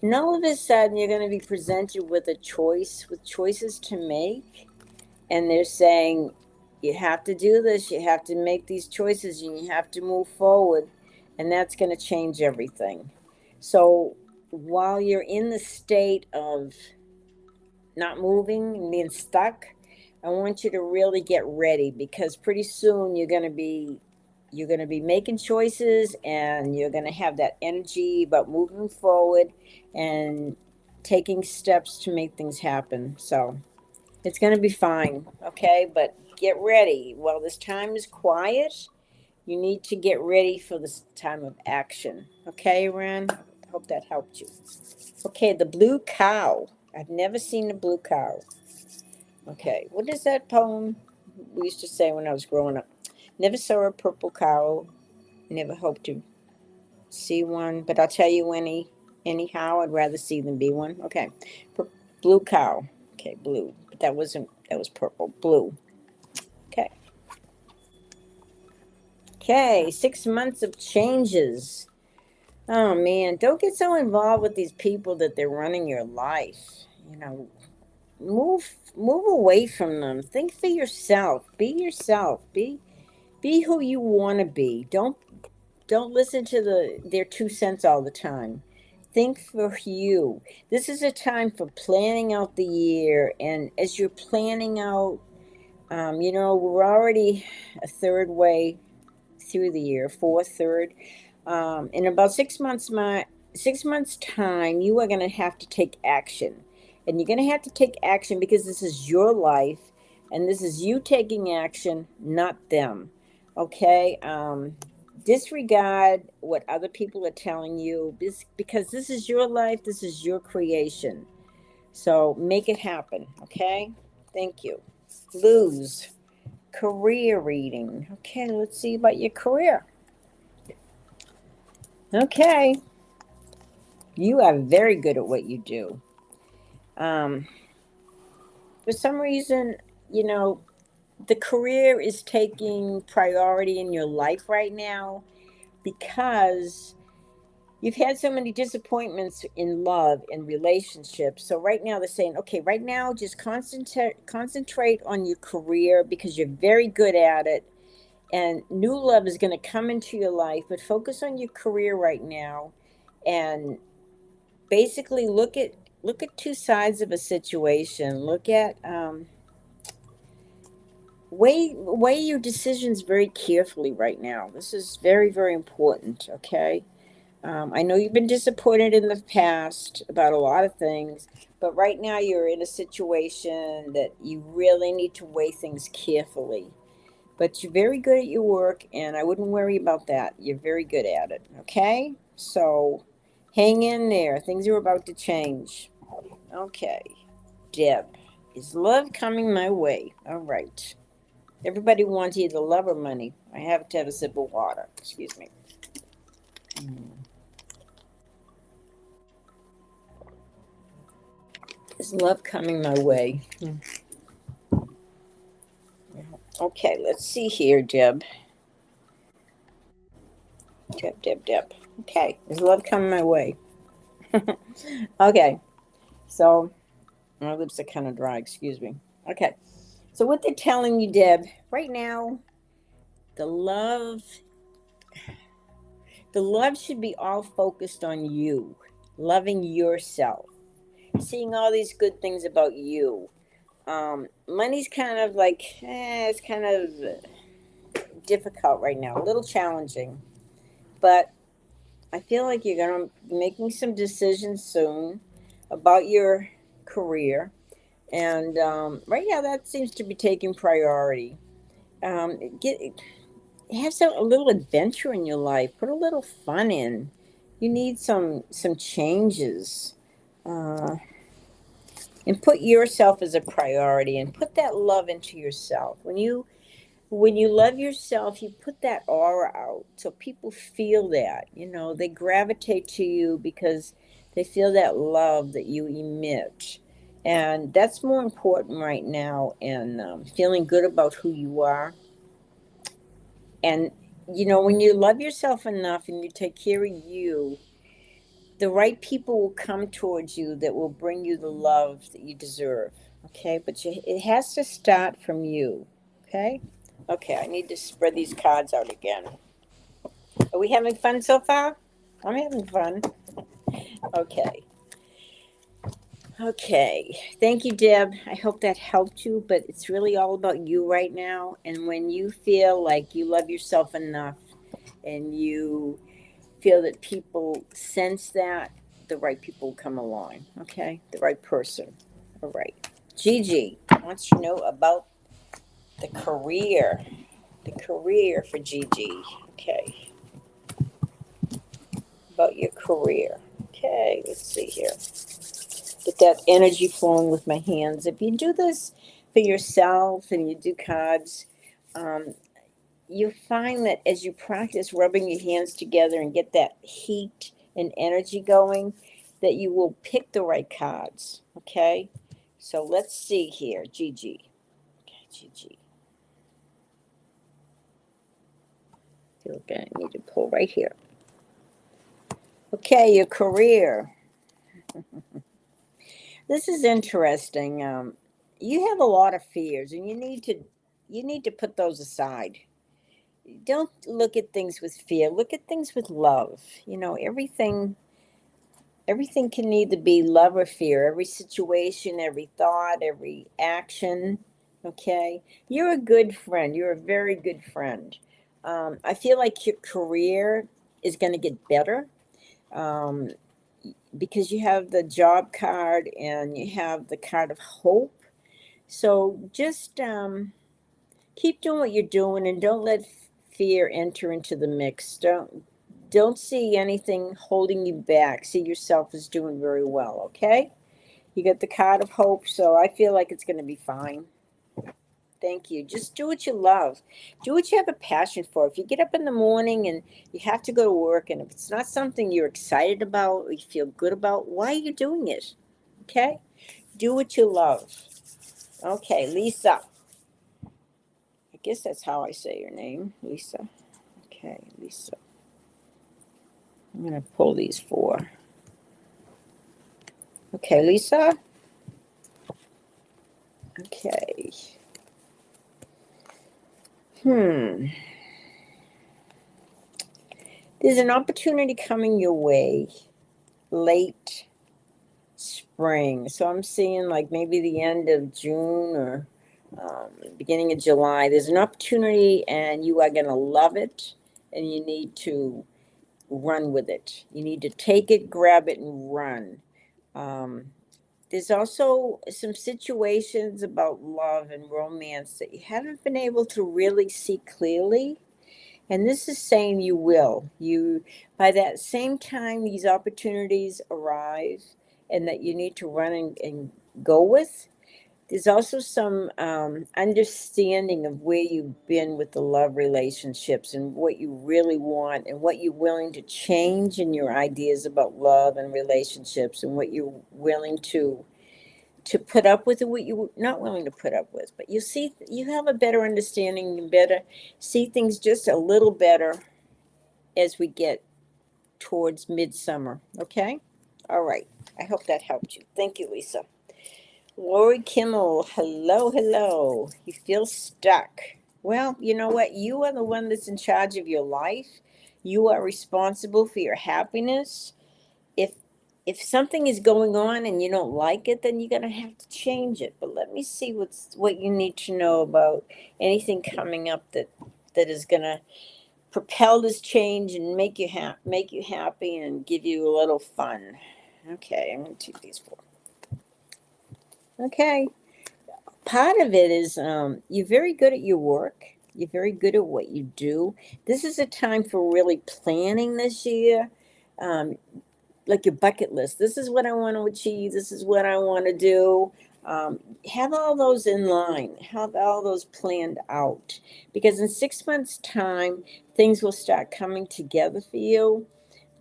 And all of a sudden, you're going to be presented with a choice, with choices to make. And they're saying, you have to do this, you have to make these choices, and you have to move forward. And that's going to change everything. So while you're in the state of not moving and being stuck, I want you to really get ready because pretty soon you're going to be making choices and you're going to have that energy about moving forward and taking steps to make things happen. So it's going to be fine, okay? But get ready. While this time is quiet, you need to get ready for this time of action. Okay, Ren? I hope that helped you. Okay, the blue cow. I've never seen the blue cow. Okay, what is that poem we used to say when I was growing up? Never saw a purple cow, never hoped to see one, but I'll tell you anyhow, I'd rather see than be one. Okay, blue cow. Okay, blue, but that was purple. Blue. Okay. Okay, 6 months of changes. Oh man, don't get so involved with these people that they're running your life. You know, move away from them. Think for yourself. Be yourself. Be who you want to be. Don't listen to their 2 cents all the time. Think for you. This is a time for planning out the year, and as you're planning out, we're already a third way through the year, fourth, third. In about 6 months, 6 months time, you are going to have to take action, and you're going to have to take action because this is your life, and this is you taking action, not them. Okay. Disregard what other people are telling you because this is your life. This is your creation. So make it happen, okay? Thank you. Lose. Career reading. Okay, let's see about your career. Okay. You are very good at what you do. Um, for some reason, you know, the career is taking priority in your life right now because you've had so many disappointments in love and relationships. So right now they're saying, okay, right now just concentrate on your career because you're very good at it, and new love is going to come into your life, but focus on your career right now, and basically look at two sides of a situation. Look at weigh your decisions very carefully right now. This is very, very important. Okay. I know you've been disappointed in the past about a lot of things, but right now you're in a situation that you really need to weigh things carefully. But you're very good at your work, and I wouldn't worry about that. You're very good at it. Okay? So hang in there. Things are about to change. Okay. Deb, is love coming my way? All right. Everybody wants either love or money. I have to have a sip of water. Excuse me. Is love coming my way? Okay, let's see here, Deb. Deb. Okay, is love coming my way? Okay, so my lips are kind of dry, excuse me. Okay, so what they're telling you, Deb, right now, the love, the love should be all focused on you, loving yourself, seeing all these good things about you. Money's kind of like, it's kind of difficult right now, a little challenging, but I feel like you're going to be making some decisions soon about your career. And right now, that seems to be taking priority. Get have a little adventure in your life. Put a little fun in. You need some changes, uh, and put yourself as a priority, and put that love into yourself. When you love yourself, you put that aura out so people feel that. They gravitate to you because they feel that love that you emit. And that's more important right now, and feeling good about who you are. And, when you love yourself enough and you take care of you, the right people will come towards you that will bring you the love that you deserve. Okay, but it has to start from you. Okay. Okay, I need to spread these cards out again. Are we having fun so far? I'm having fun. Okay. Okay. Thank you, Deb. I hope that helped you, but it's really all about you right now. And when you feel like you love yourself enough and you feel that people sense that, the right people will come along. Okay? The right person. All right. Gigi wants to know about the career. The career for Gigi. Okay. About your career. Okay, let's see here. Get that energy flowing with my hands. If you do this for yourself and you do cards, um, you find that as you practice rubbing your hands together and get that heat and energy going, that you will pick the right cards. Okay, so let's see here, Gigi. Okay, Gigi. Okay, I need to pull right here. Okay, your career. This is interesting. You have a lot of fears, and you need to put those aside. Don't look at things with fear. Look at things with love. Everything can either be love or fear. Every situation, every thought, every action. Okay, you're a good friend. You're a very good friend. I feel like your career is going to get better. Um, because you have the job card and you have the card of hope. So just keep doing what you're doing, and don't let fear enter into the mix. Don't see anything holding you back. See yourself as doing very well. Okay. You got the card of hope, so I feel like it's going to be fine. Thank you. Just do what you love. Do what you have a passion for. If you get up in the morning and you have to go to work, and if it's not something you're excited about or you feel good about, why are you doing it? Okay? Do what you love. Okay, Lisa. I guess that's how I say your name, Lisa. Okay, Lisa. I'm going to pull these four. Okay, Lisa. Okay. Hmm. There's an opportunity coming your way late spring. So I'm seeing like maybe the end of June or beginning of July. There's an opportunity and you are going to love it and you need to run with it. You need to take it, grab it, and run. Um, there's also some situations about love and romance that you haven't been able to really see clearly. And this is saying you will. You by that same time these opportunities arrive and that you need to run and go with. There's also some understanding of where you've been with the love relationships and what you really want and what you're willing to change in your ideas about love and relationships and what you're willing to put up with and what you're not willing to put up with. But you see, you have a better understanding and better see things just a little better as we get towards midsummer. Okay? All right. I hope that helped you. Thank you, Lisa. Lori Kimmel, hello, hello. You feel stuck. Well, you know what? You are the one that's in charge of your life. You are responsible for your happiness. If if something is going on and you don't like it, then you're gonna have to change it. But let me see what you need to know about anything coming up that is gonna propel this change and make you happy and give you a little fun. Okay, I'm gonna take these four. Okay, part of it is you're very good at your work. You're very good at what you do. This is a time for really planning this year. Um, like your bucket list. This is what I want to achieve. This is what I want to do. Have all those in line. Have all those planned out. Because in 6 months' time, things will start coming together for you.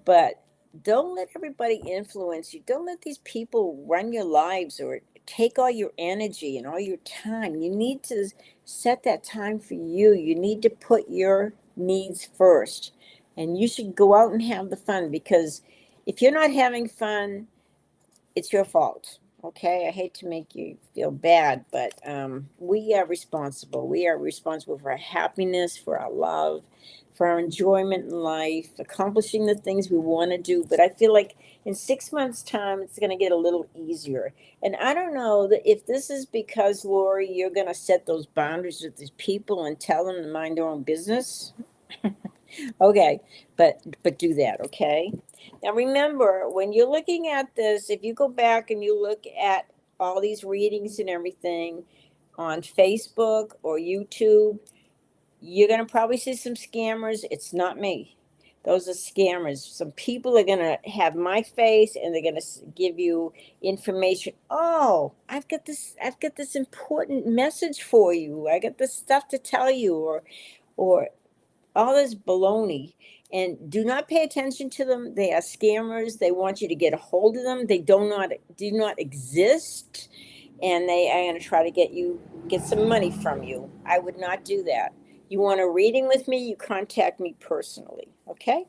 But don't let everybody influence you. Don't let these people run your lives or take all your energy and all your time. You need to set that time for you. You need to put your needs first. And you should go out and have the fun because if you're not having fun, it's your fault. Okay, I hate to make you feel bad, but we are responsible. We are responsible for our happiness, for our love, for our enjoyment in life, accomplishing the things we want to do. But I feel like in 6 months' time, it's going to get a little easier. And I don't know that if this is because, Lori, you're going to set those boundaries with these people and tell them to mind their own business. Okay, but do that, okay? Now remember, when you're looking at this, if you go back and you look at all these readings and everything on Facebook or YouTube, you're going to probably see some scammers. It's not me. Those are scammers. Some people are going to have my face and they're going to give you information. Oh, I've got this important message for you. I got this stuff to tell you or all this baloney. And do not pay attention to them. They are scammers. They want you to get a hold of them. They do not exist, and they are going to try to get some money from you. I would not do that. You want a reading with me? You contact me personally. Okay.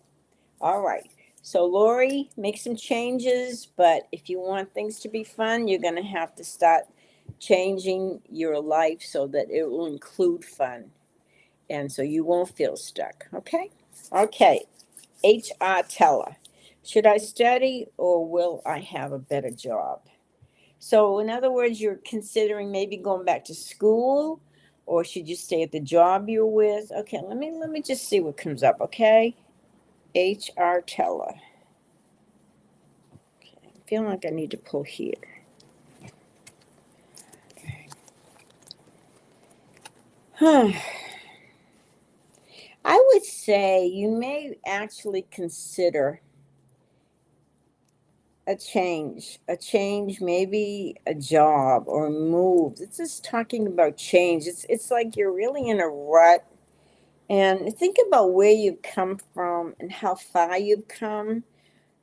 All right. So Lori, make some changes, but if you want things to be fun, you're going to have to start changing your life so that it will include fun and so you won't feel stuck. Okay. Okay. HR teller. Should I study or will I have a better job? So, in other words, you're considering maybe going back to school, or should you stay at the job you're with? Okay, let me just see what comes up. Okay, HR teller. Okay, I'm feeling like I need to pull here. Okay. I would say you may actually consider a change, maybe a job or a move. It's just talking about change. It's like you're really in a rut, and think about where you've come from and how far you've come.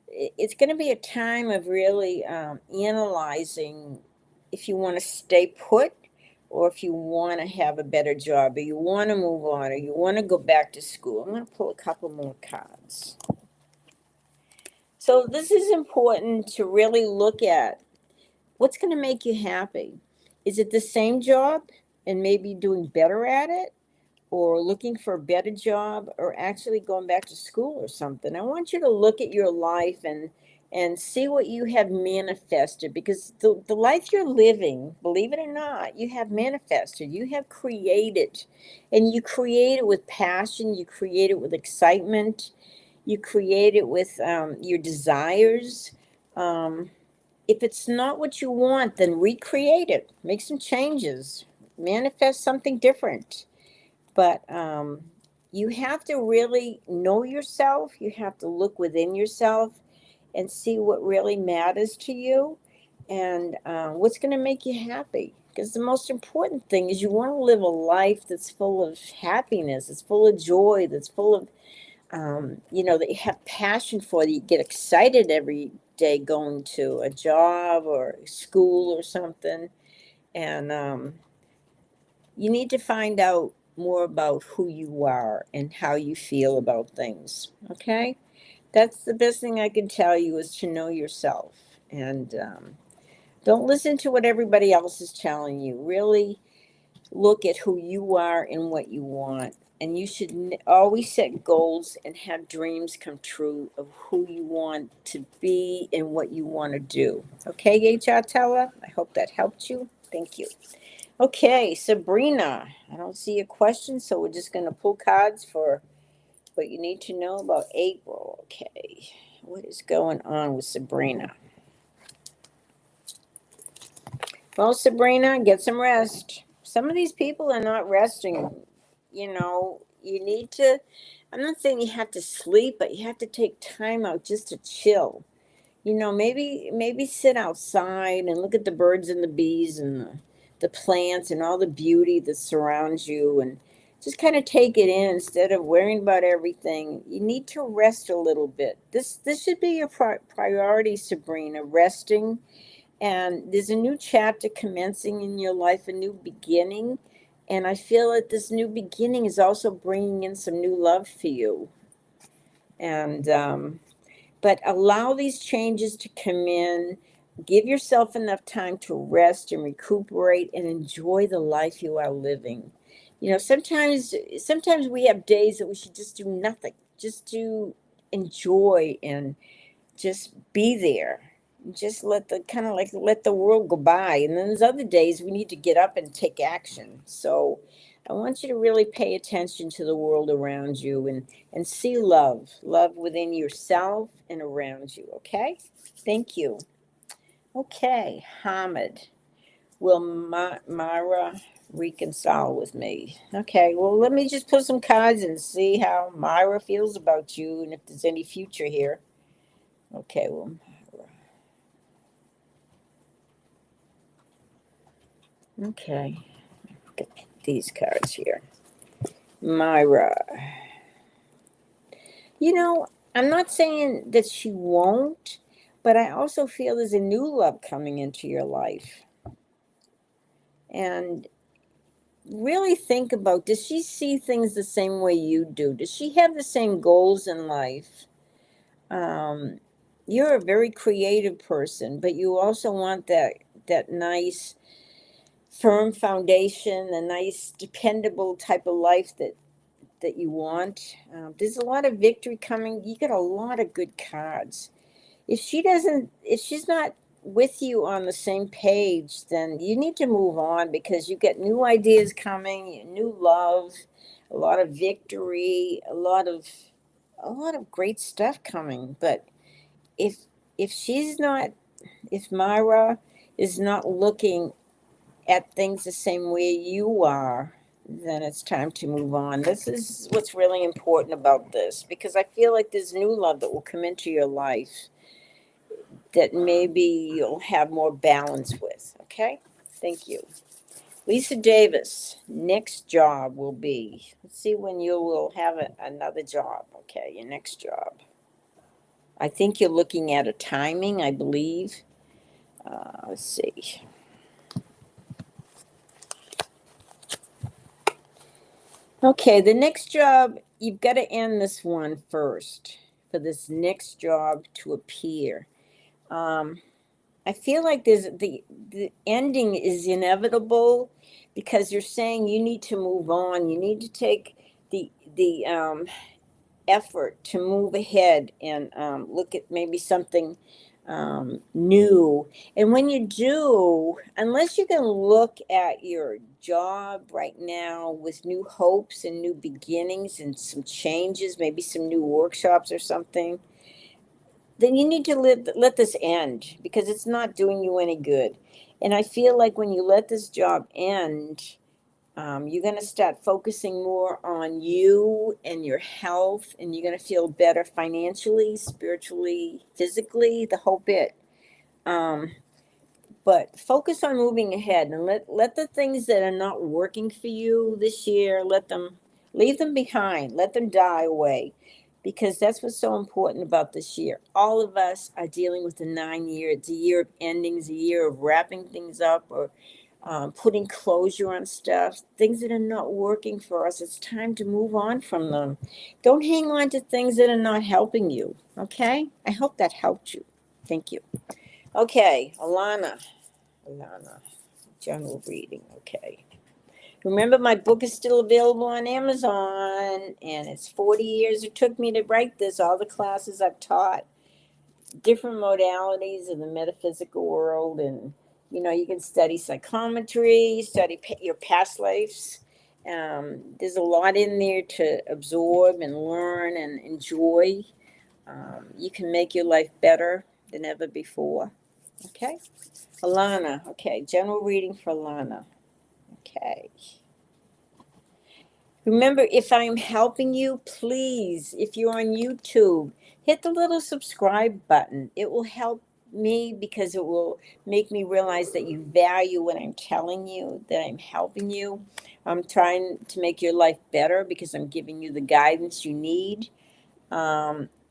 It's going to be a time of really analyzing if you want to stay put, or if you want to have a better job, or you want to move on, or you want to go back to school. I'm going to pull a couple more cards. So this is important to really look at. What's going to make you happy? Is it the same job and maybe doing better at it, or looking for a better job, or actually going back to school or something? I want you to look at your life and see what you have manifested, because the life you're living, believe it or not, you have manifested, you have created, and you create it with passion, you create it with excitement, you create it with your desires. Um, if it's not what you want, then recreate it, make some changes, manifest something different. But you have to really know yourself. You have to look within yourself and see what really matters to you, and what's going to make you happy. Because the most important thing is you want to live a life that's full of happiness, that's full of joy, that's full of, that you have passion for, that you get excited every day going to a job or school or something. And you need to find out more about who you are and how you feel about things. Okay? That's the best thing I can tell you, is to know yourself. And don't listen to what everybody else is telling you. Really look at who you are and what you want. And you should always set goals and have dreams come true of who you want to be and what you want to do. Okay, HR Teller? I hope that helped you. Thank you. Okay, Sabrina, I don't see a question, so we're just going to pull cards for what you need to know about April. Okay, what is going on with Sabrina? Well, Sabrina, get some rest. Some of these people are not resting. You need to, I'm not saying you have to sleep, but you have to take time out just to chill. Maybe sit outside and look at the birds and the bees and the plants and all the beauty that surrounds you, and just kind of take it in instead of worrying about everything. You need to rest a little bit. This should be your priority, Sabrina, resting. And there's a new chapter commencing in your life, a new beginning. And I feel that this new beginning is also bringing in some new love for you. And but allow these changes to come in. Give yourself enough time to rest and recuperate and enjoy the life you are living. Sometimes we have days that we should just do nothing, just to enjoy and just be there. Just let the world go by. And then there's other days we need to get up and take action. So I want you to really pay attention to the world around you, and see love within yourself and around you. Okay? Thank you. Okay, Hamid. Will Myra reconcile with me? Okay, well, let me just put some cards and see how Myra feels about you and if there's any future here. Okay, well, okay. Get these cards here. Myra. You know, I'm not saying that she won't, but I also feel there's a new love coming into your life. And really think about, does she see things the same way you do? Does she have the same goals in life? Um, you're a very creative person, but you also want that nice firm foundation, a nice dependable type of life that you want. There's a lot of victory coming. You get a lot of good cards. If she's not with you on the same page, then you need to move on, because you get new ideas coming, new love, a lot of victory, a lot of great stuff coming. But if if she's not, if Myra is not looking at things the same way you are, then it's time to move on. This is what's really important about this, because I feel like there's new love that will come into your life. that maybe you'll have more balance with. Okay? Thank you. Lisa Davis, next job will be, let's see when you will have another job. Okay, your next job. I think you're looking at a timing, I believe. Let's see. Okay, the next job, you've got to end this one first for this next job to appear. I feel like there's the ending is inevitable because you're saying you need to move on. You need to take the effort to move ahead and look at maybe something new. And when you do, unless you can look at your job right now with new hopes and new beginnings and some changes, maybe some new workshops or something, then you need to let this end because it's not doing you any good. And I feel like when you let this job end, you're going to start focusing more on you and your health, and you're going to feel better financially, spiritually, physically, the whole bit. Um, but focus on moving ahead and let the things that are not working for you this year, leave them behind, let them die away, because that's what's so important about this year. All of us are dealing with the 9 year. It's a year of endings, a year of wrapping things up, or putting closure on stuff, things that are not working for us. It's time to move on from them. Don't hang on to things that are not helping you. Okay, I hope that helped you. Thank you. Okay, Alana, general reading. Okay. Remember, my book is still available on Amazon, and it's 40 years it took me to write this. All the classes I've taught, different modalities in the metaphysical world, and you can study psychometry, study your past lives. There's a lot in there to absorb and learn and enjoy. You can make your life better than ever before. Okay. Alana, okay, general reading for Alana. Okay. Remember, if I'm helping you, please, if you're on YouTube, hit the little subscribe button. It will help me because it will make me realize that you value what I'm telling you, that I'm helping you. I'm trying to make your life better because I'm giving you the guidance you need.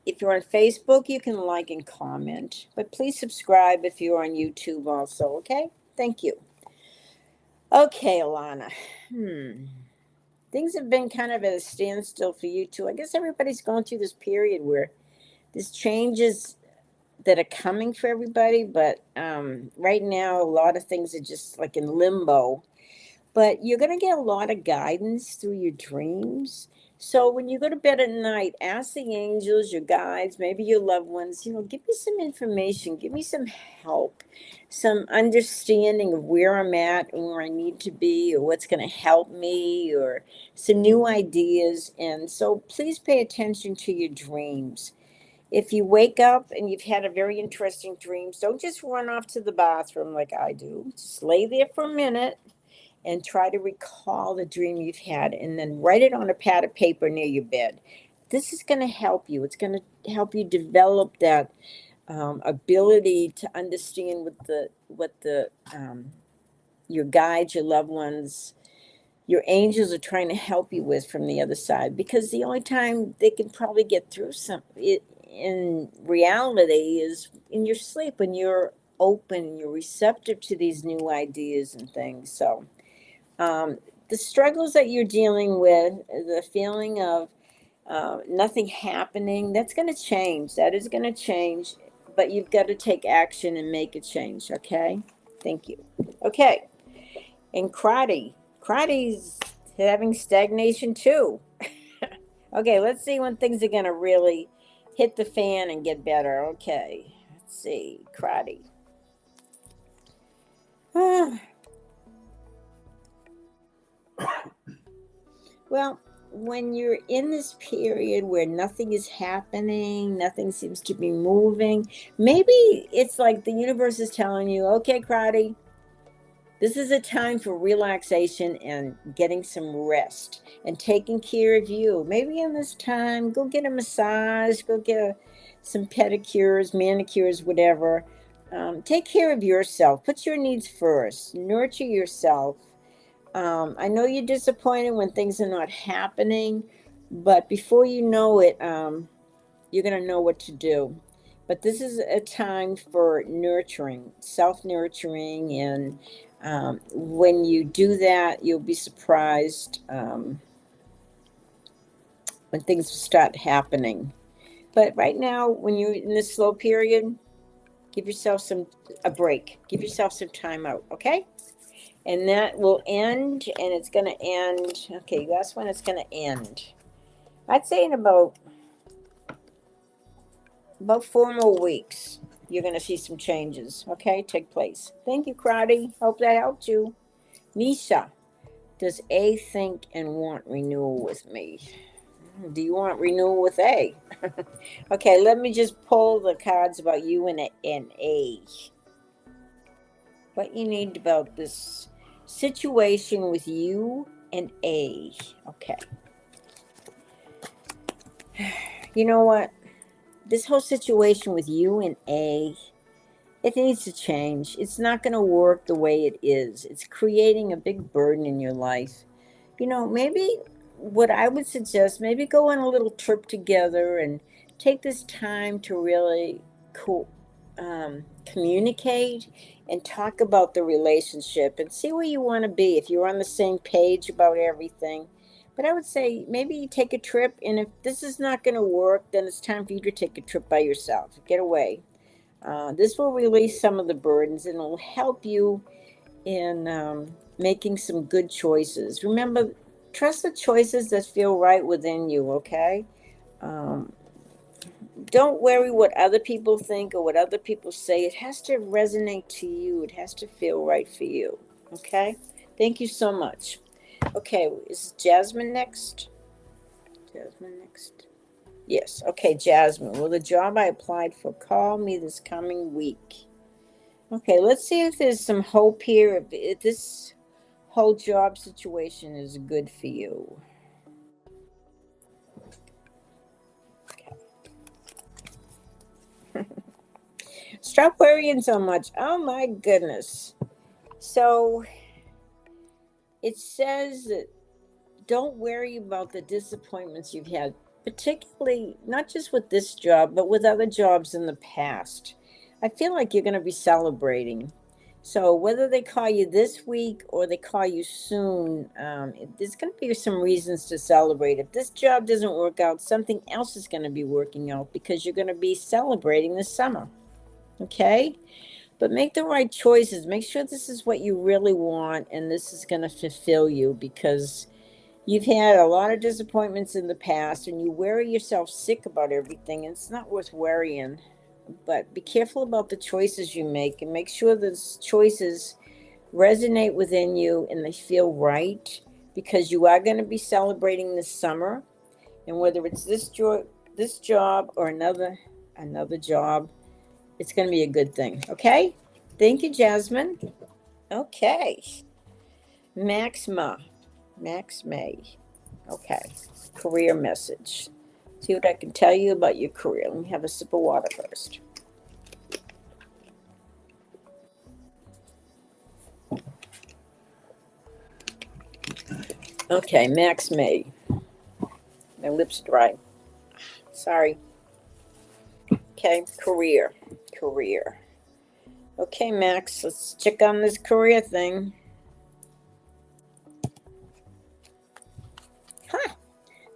If you're on Facebook, you can like and comment, but please subscribe if you're on YouTube also, okay? Thank you. Okay, Alana. Things have been kind of at a standstill for you too. I guess everybody's going through this period where there's changes that are coming for everybody, but right now a lot of things are just like in limbo. But you're going to get a lot of guidance through your dreams. So when you go to bed at night, ask the angels, your guides, maybe your loved ones, give me some information, give me some help, some understanding of where I'm at and where I need to be, or what's going to help me, or some new ideas. And so please pay attention to your dreams. If you wake up and you've had a very interesting dream, don't just run off to the bathroom like I do. Just lay there for a minute and try to recall the dream you've had, and then write it on a pad of paper near your bed. This is going to help you. It's going to help you develop that ability to understand what your guides, your loved ones, your angels are trying to help you with from the other side. Because the only time they can probably get through it in reality is in your sleep, when you're open, you're receptive to these new ideas and things. So the struggles that you're dealing with, the feeling of nothing happening, that's going to change. That is going to change, but you've got to take action and make a change. Okay. Thank you. Okay. And Kratty's having stagnation too. Okay. Let's see when things are going to really hit the fan and get better. Okay. Let's see. Kratty. Well, when you're in this period where nothing is happening, nothing seems to be moving, maybe it's like the universe is telling you, okay, Crowdy, this is a time for relaxation and getting some rest and taking care of you. Maybe in this time, go get a massage, go get some pedicures, manicures, whatever. Take care of yourself. Put your needs first. Nurture yourself. I know you're disappointed when things are not happening, but before you know it, you're going to know what to do. But this is a time for nurturing, self nurturing. And when you do that, you'll be surprised when things start happening. But right now, when you're in this slow period, give yourself a break. Give yourself some time out, okay? And that will end, and it's going to end. Okay, that's when it's going to end. I'd say in about 4 more weeks, you're going to see some changes, okay, take place. Thank you, Crowdy. Hope that helped you. Nisha, does A think and want renewal with me? Do you want renewal with A? Okay, let me just pull the cards about you and A. What you need about this situation with you and A. Okay. You know what? This whole situation with you and A, it needs to change. It's not going to work the way it is. It's creating a big burden in your life. Maybe what I would suggest, maybe go on a little trip together and take this time to really communicate and talk about the relationship and see where you want to be, if you're on the same page about everything. But I would say maybe you take a trip, and if this is not going to work, then it's time for you to take a trip by yourself. Get away. This will release some of the burdens, and it'll help you in making some good choices. Remember, trust the choices that feel right within you, okay? Um, don't worry what other people think or what other people say. It has to resonate to you. It has to feel right for you, okay? Thank you so much. Okay, is Jasmine next? Jasmine next? Yes. Okay, Jasmine. Will the job I applied for call me this coming week? Okay, let's see if there's some hope here. If this whole job situation is good for you. Okay. Stop worrying so much. Oh my goodness. So it says that don't worry about the disappointments you've had, particularly not just with this job, but with other jobs in the past. I feel like you're going to be celebrating. So whether they call you this week or they call you soon, there's going to be some reasons to celebrate. If this job doesn't work out, something else is going to be working out because you're going to be celebrating this summer. Okay? But make the right choices. Make sure this is what you really want and this is going to fulfill you, because you've had a lot of disappointments in the past and you worry yourself sick about everything. And it's not worth worrying. But be careful about the choices you make and make sure those choices resonate within you and they feel right, because you are going to be celebrating this summer. And whether it's this job or another job, it's going to be a good thing. Okay? Thank you, Jasmine. Okay. Max May. Okay. Career message. See what I can tell you about your career. Let me have a sip of water first. Okay, Max May. My lips dry. Sorry. Okay, career. Okay, Max, let's check on this career thing.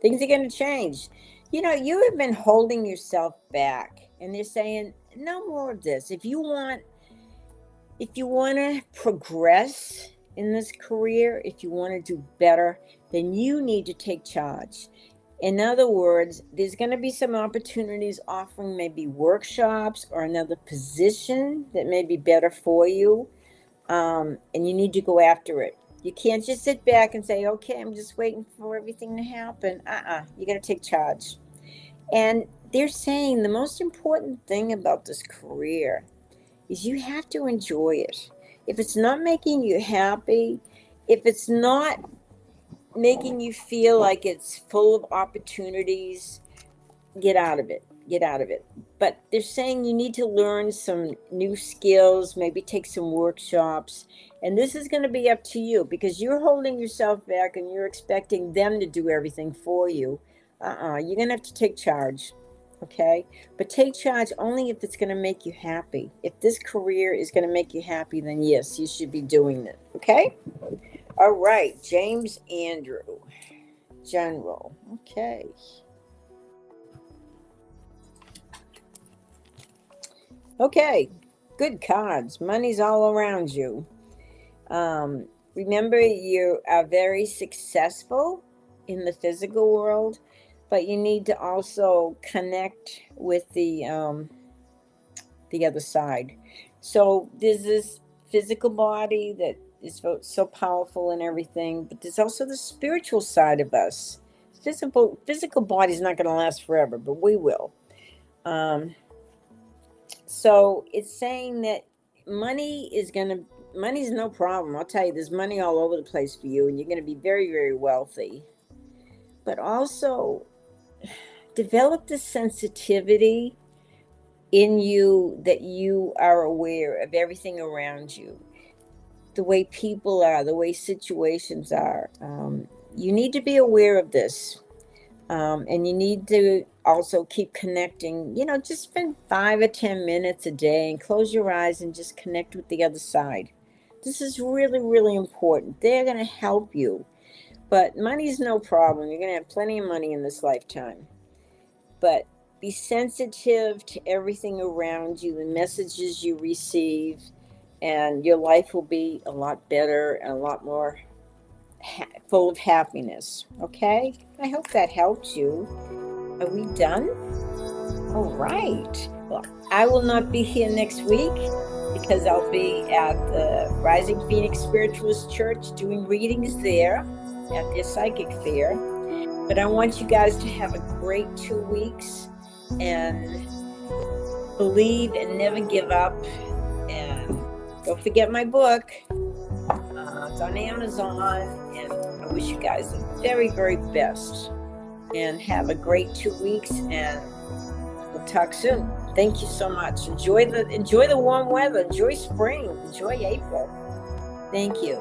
Things are going to change. You have been holding yourself back, and they're saying no more of this. If you want to progress in this career, if you want to do better, then you need to take charge. In other words, there's going to be some opportunities offering maybe workshops or another position that may be better for you, and you need to go after it. You can't just sit back and say, okay, I'm just waiting for everything to happen. You got to take charge. And they're saying the most important thing about this career is you have to enjoy it. If it's not making you happy, if it's not making you feel like it's full of opportunities, get out of it. get out of it. But they're saying you need to learn some new skills, maybe take some workshops. And this is going to be up to you because you're holding yourself back and you're expecting them to do everything for you. You're going to have to take charge. Okay. But take charge only if it's going to make you happy. If this career is going to make you happy, then yes, you should be doing it. Okay. All right. James Andrew, General. Okay. Okay, good cards. Money's all around you. Remember, you are very successful in the physical world, but you need to also connect with the other side. So there's this physical body that is so powerful and everything, but there's also the spiritual side of us. Physical body is not going to last forever, but we will. So it's saying that money's no problem. I'll tell you, there's money all over the place for you, and you're going to be very, very wealthy. But also develop the sensitivity in you that you are aware of everything around you, the way people are, the way situations are. You need to be aware of this. And you need to also keep connecting, just spend 5 or 10 minutes a day and close your eyes and just connect with the other side. This is really, really important. They're going to help you. But money's no problem. You're going to have plenty of money in this lifetime. But be sensitive to everything around you, the messages you receive, and your life will be a lot better and a lot more full of happiness. Okay? I hope that helps you. Are we done? All right. Well, I will not be here next week because I'll be at the Rising Phoenix Spiritualist Church doing readings there at their psychic fair. But I want you guys to have a great 2 weeks and believe and never give up. And don't forget my book. It's on Amazon, and I wish you guys the very, very best. And have a great 2 weeks, and we'll talk soon. Thank you so much. Enjoy the warm weather. Enjoy spring. Enjoy April. Thank you.